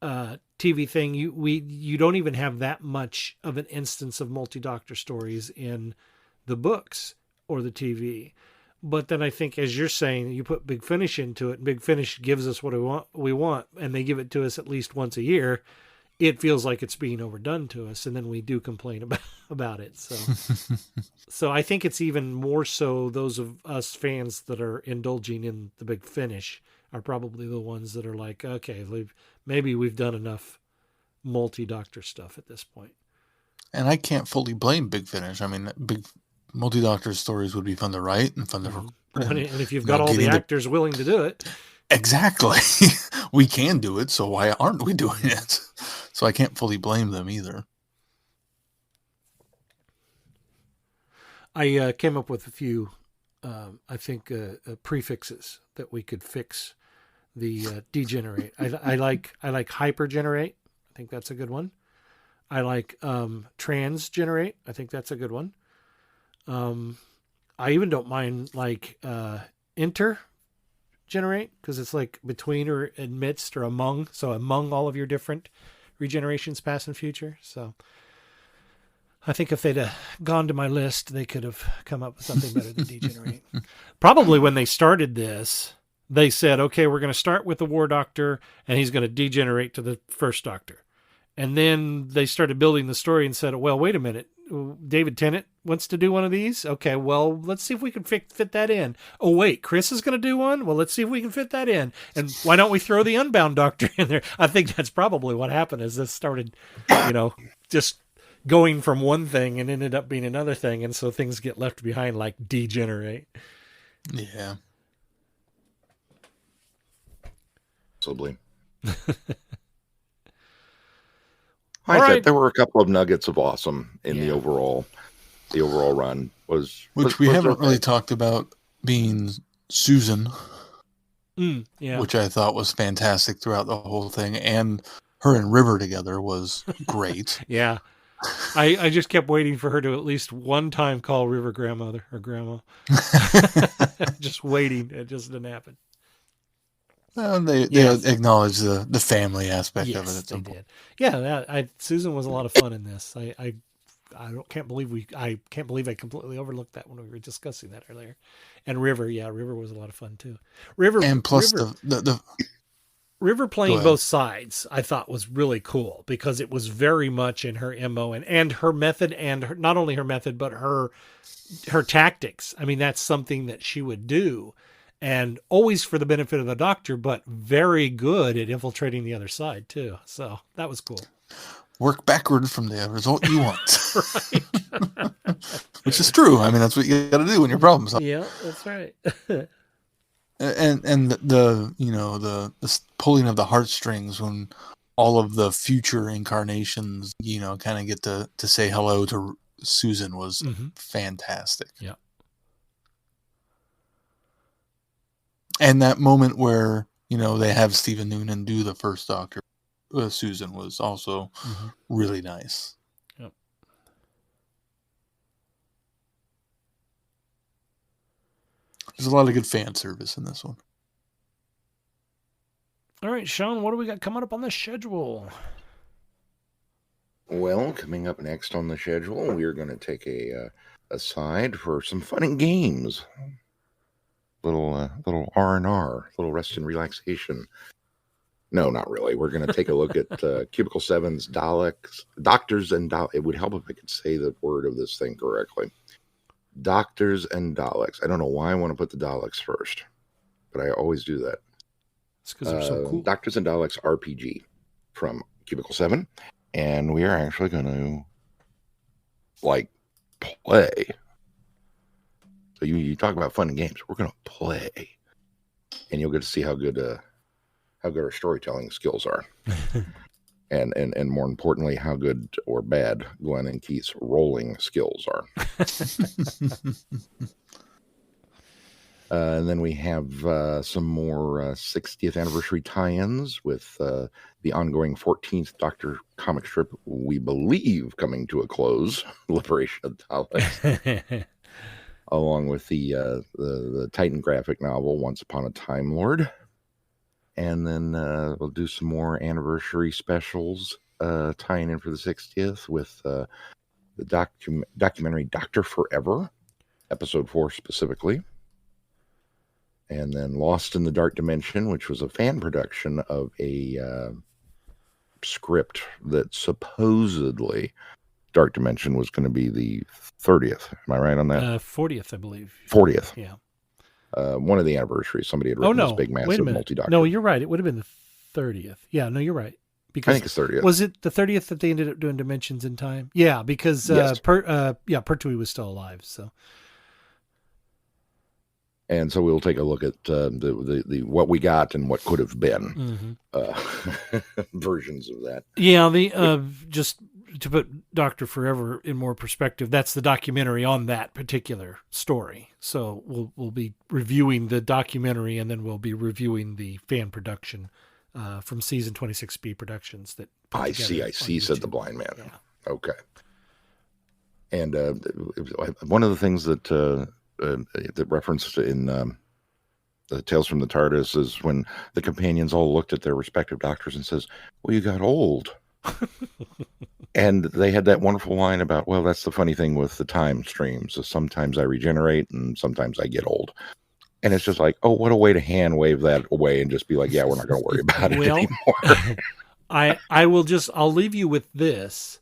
TV thing, you don't even have that much of an instance of multi-doctor stories in the books or the TV. But then I think, as you're saying, you put Big Finish into it, and Big Finish gives us what we want, and they give it to us at least once a year. It feels like it's being overdone to us, and then we do complain about it. So I think it's even more so those of us fans that are indulging in the Big Finish are probably the ones that are like, okay, maybe we've done enough multi-doctor stuff at this point. And I can't fully blame Big Finish. I mean, big multi-doctor stories would be fun to write and fun to... And if you've got all the actors willing to do it. Exactly. We can do it, so why aren't we doing it? So I can't fully blame them either. I came up with a few, prefixes that we could fix the degenerate. I like hypergenerate. I think that's a good one. I like transgenerate. I think that's a good one. I even don't mind intergenerate, because it's like between or amidst or among. So among all of your different regenerations, past and future. So I think if they'd gone to my list, they could have come up with something better than degenerate. Probably when they started this, they said, okay, we're going to start with the War Doctor, and he's going to degenerate to the First Doctor. And then they started building the story and said, well, wait a minute, David Tennant wants to do one of these? Okay, well, let's see if we can fit that in. Oh, wait, Chris is going to do one? Well, let's see if we can fit that in. And why don't we throw the Unbound Doctor in there? I think that's probably what happened, is this started, just going from one thing and ended up being another thing. And so things get left behind, like degenerate. Yeah. Possibly. There were a couple of nuggets of awesome in the overall run. Which we haven't really talked about, being Susan, which I thought was fantastic throughout the whole thing, and her and River together was great. Yeah. I just kept waiting for her to at least one time call River grandmother or grandma. Just waiting. It just didn't happen. They acknowledge the family aspect of it. They did. Yeah, Susan was a lot of fun in this. I can't believe I completely overlooked that when we were discussing that earlier. And River was a lot of fun too. River, plus the River playing both sides, I thought was really cool, because it was very much in her MO and her method, and not only her method, but her tactics. I mean, that's something that she would do. And always for the benefit of the Doctor, but very good at infiltrating the other side too. So that was cool. Work backward from the result you want. Right. Which is true. I mean, that's what you got to do when you're problem solving. Yeah, that's right. and the pulling of the heartstrings when all of the future incarnations, kind of get to say hello to Susan was fantastic. Yeah. And that moment where, they have Stephen Noonan do the First Doctor with Susan was also really nice. Yep. There's a lot of good fan service in this one. All right, Sean, what do we got coming up on the schedule? Well, coming up next on the schedule, we are going to take a aside for some fun and games. Little R&R, little rest and relaxation. No, not really. We're going to take a look at Cubicle 7's Doctors and Daleks. It would help if I could say the word of this thing correctly. Doctors and Daleks. I don't know why I want to put the Daleks first, but I always do that. It's because they're so cool. Doctors and Daleks RPG from Cubicle 7. And we are actually going to, play. So you talk about fun and games. We're going to play, and you'll get to see how good our storytelling skills are, and more importantly, how good or bad Glenn and Keith's rolling skills are. And then we have some more 60th anniversary tie-ins with the ongoing 14th Doctor comic strip, we believe, coming to a close, Liberation of the Daleks, along with the Titan graphic novel, Once Upon a Time Lord. And then we'll do some more anniversary specials tying in for the 60th with the documentary Doctor Forever, episode 4 specifically. And then Lost in the Dark Dimension, which was a fan production of a script that supposedly Dark Dimension was going to be the 30th. Am I right on that? 40th, I believe. 40th. Yeah. One of the anniversaries. Somebody had written this big, massive multi-doctor. No, you're right. It would have been the 30th. Yeah, no, you're right. Because I think it's 30th. Was it the 30th that they ended up doing Dimensions in Time? Yeah, because Yes. Pertwee was still alive. So. And so we'll take a look at the what we got and what could have been versions of that. Yeah, just to put Doctor Forever in more perspective, that's the documentary on that particular story. So we'll be reviewing the documentary, and then we'll be reviewing the fan production from season 26B Productions. That I see. Said the blind man. Yeah. Okay. And one of the things that referenced in the Tales from the TARDIS is when the companions all looked at their respective doctors and says, "Well, you got old." And they had that wonderful line about, well, that's the funny thing with the time streams. So sometimes I regenerate and sometimes I get old. And it's just like, oh, what a way to hand wave that away and just be like, yeah, we're not going to worry about it anymore. I'll leave you with this.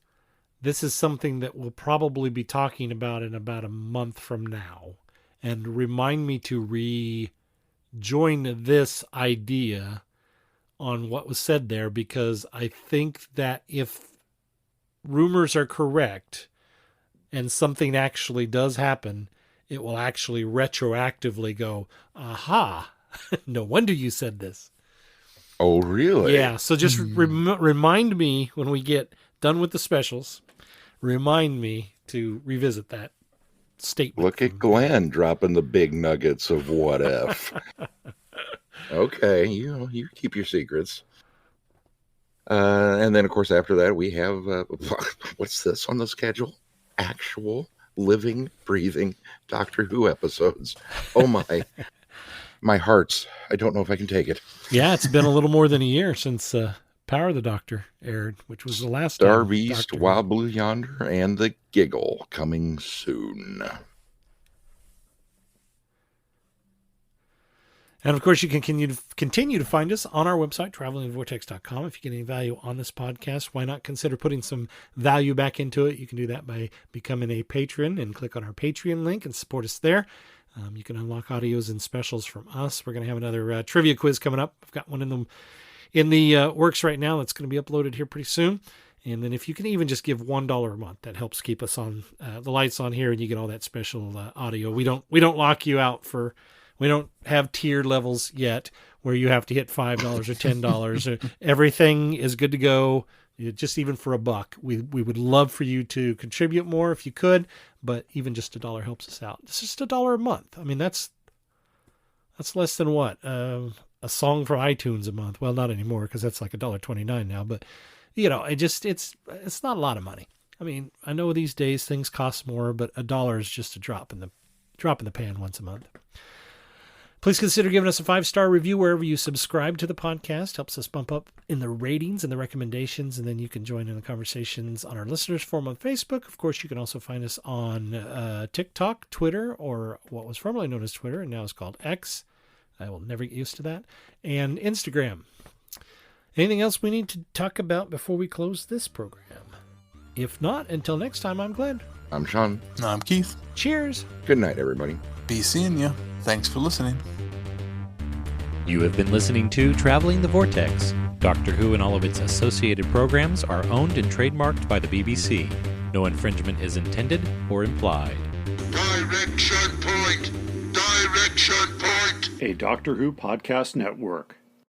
This is something that we'll probably be talking about in about a month from now. And remind me to rejoin this idea on what was said there, because I think that if rumors are correct and something actually does happen, it will actually retroactively go, aha, no wonder you said this. Oh, really? Yeah, so just remind me when we get done with the specials, remind me to revisit that statement. Look at Glenn dropping the big nuggets of what if. Okay, you keep your secrets. And then, of course, after that, we have, what's this on the schedule? Actual living, breathing Doctor Who episodes. Oh, my hearts. I don't know if I can take it. Yeah, it's been a little more than a year since Power of the Doctor aired, which was the last Star Beast, Wild Blue Yonder, and The Giggle coming soon. And, of course, you can continue to find us on our website, travelingthevortex.com. If you get any value on this podcast, why not consider putting some value back into it? You can do that by becoming a patron and click on our Patreon link and support us there. You can unlock audios and specials from us. We're going to have another trivia quiz coming up. I've got one in the works right now that's going to be uploaded here pretty soon. And then if you can even just give $1 a month, that helps keep us on the lights on here, and you get all that special audio. We don't lock you out for... We don't have tier levels yet where you have to hit $5 or $10. Everything is good to go, just even for $1. We would love for you to contribute more if you could, but even just $1 helps us out. It's just $1 a month. I mean, that's less than what? A song for iTunes a month. Well, not anymore, because that's like $1.29 now. But it's not a lot of money. I mean, I know these days things cost more, but $1 is just a drop in the pan once a month. Please consider giving us a 5-star review wherever you subscribe to the podcast. Helps us bump up in the ratings and the recommendations, and then you can join in the conversations on our listeners forum on Facebook. Of course, you can also find us on TikTok, Twitter, or what was formerly known as Twitter and now is called X. I will never get used to that. And Instagram. Anything else we need to talk about before we close this program? If not, until next time, I'm Glenn. I'm Sean. I'm Keith. Cheers. Good night, everybody. Be seeing you. Thanks for listening. You have been listening to Traveling the Vortex. Doctor Who and all of its associated programs are owned and trademarked by the BBC. No infringement is intended or implied. Direction point! Direction point! A Doctor Who podcast network.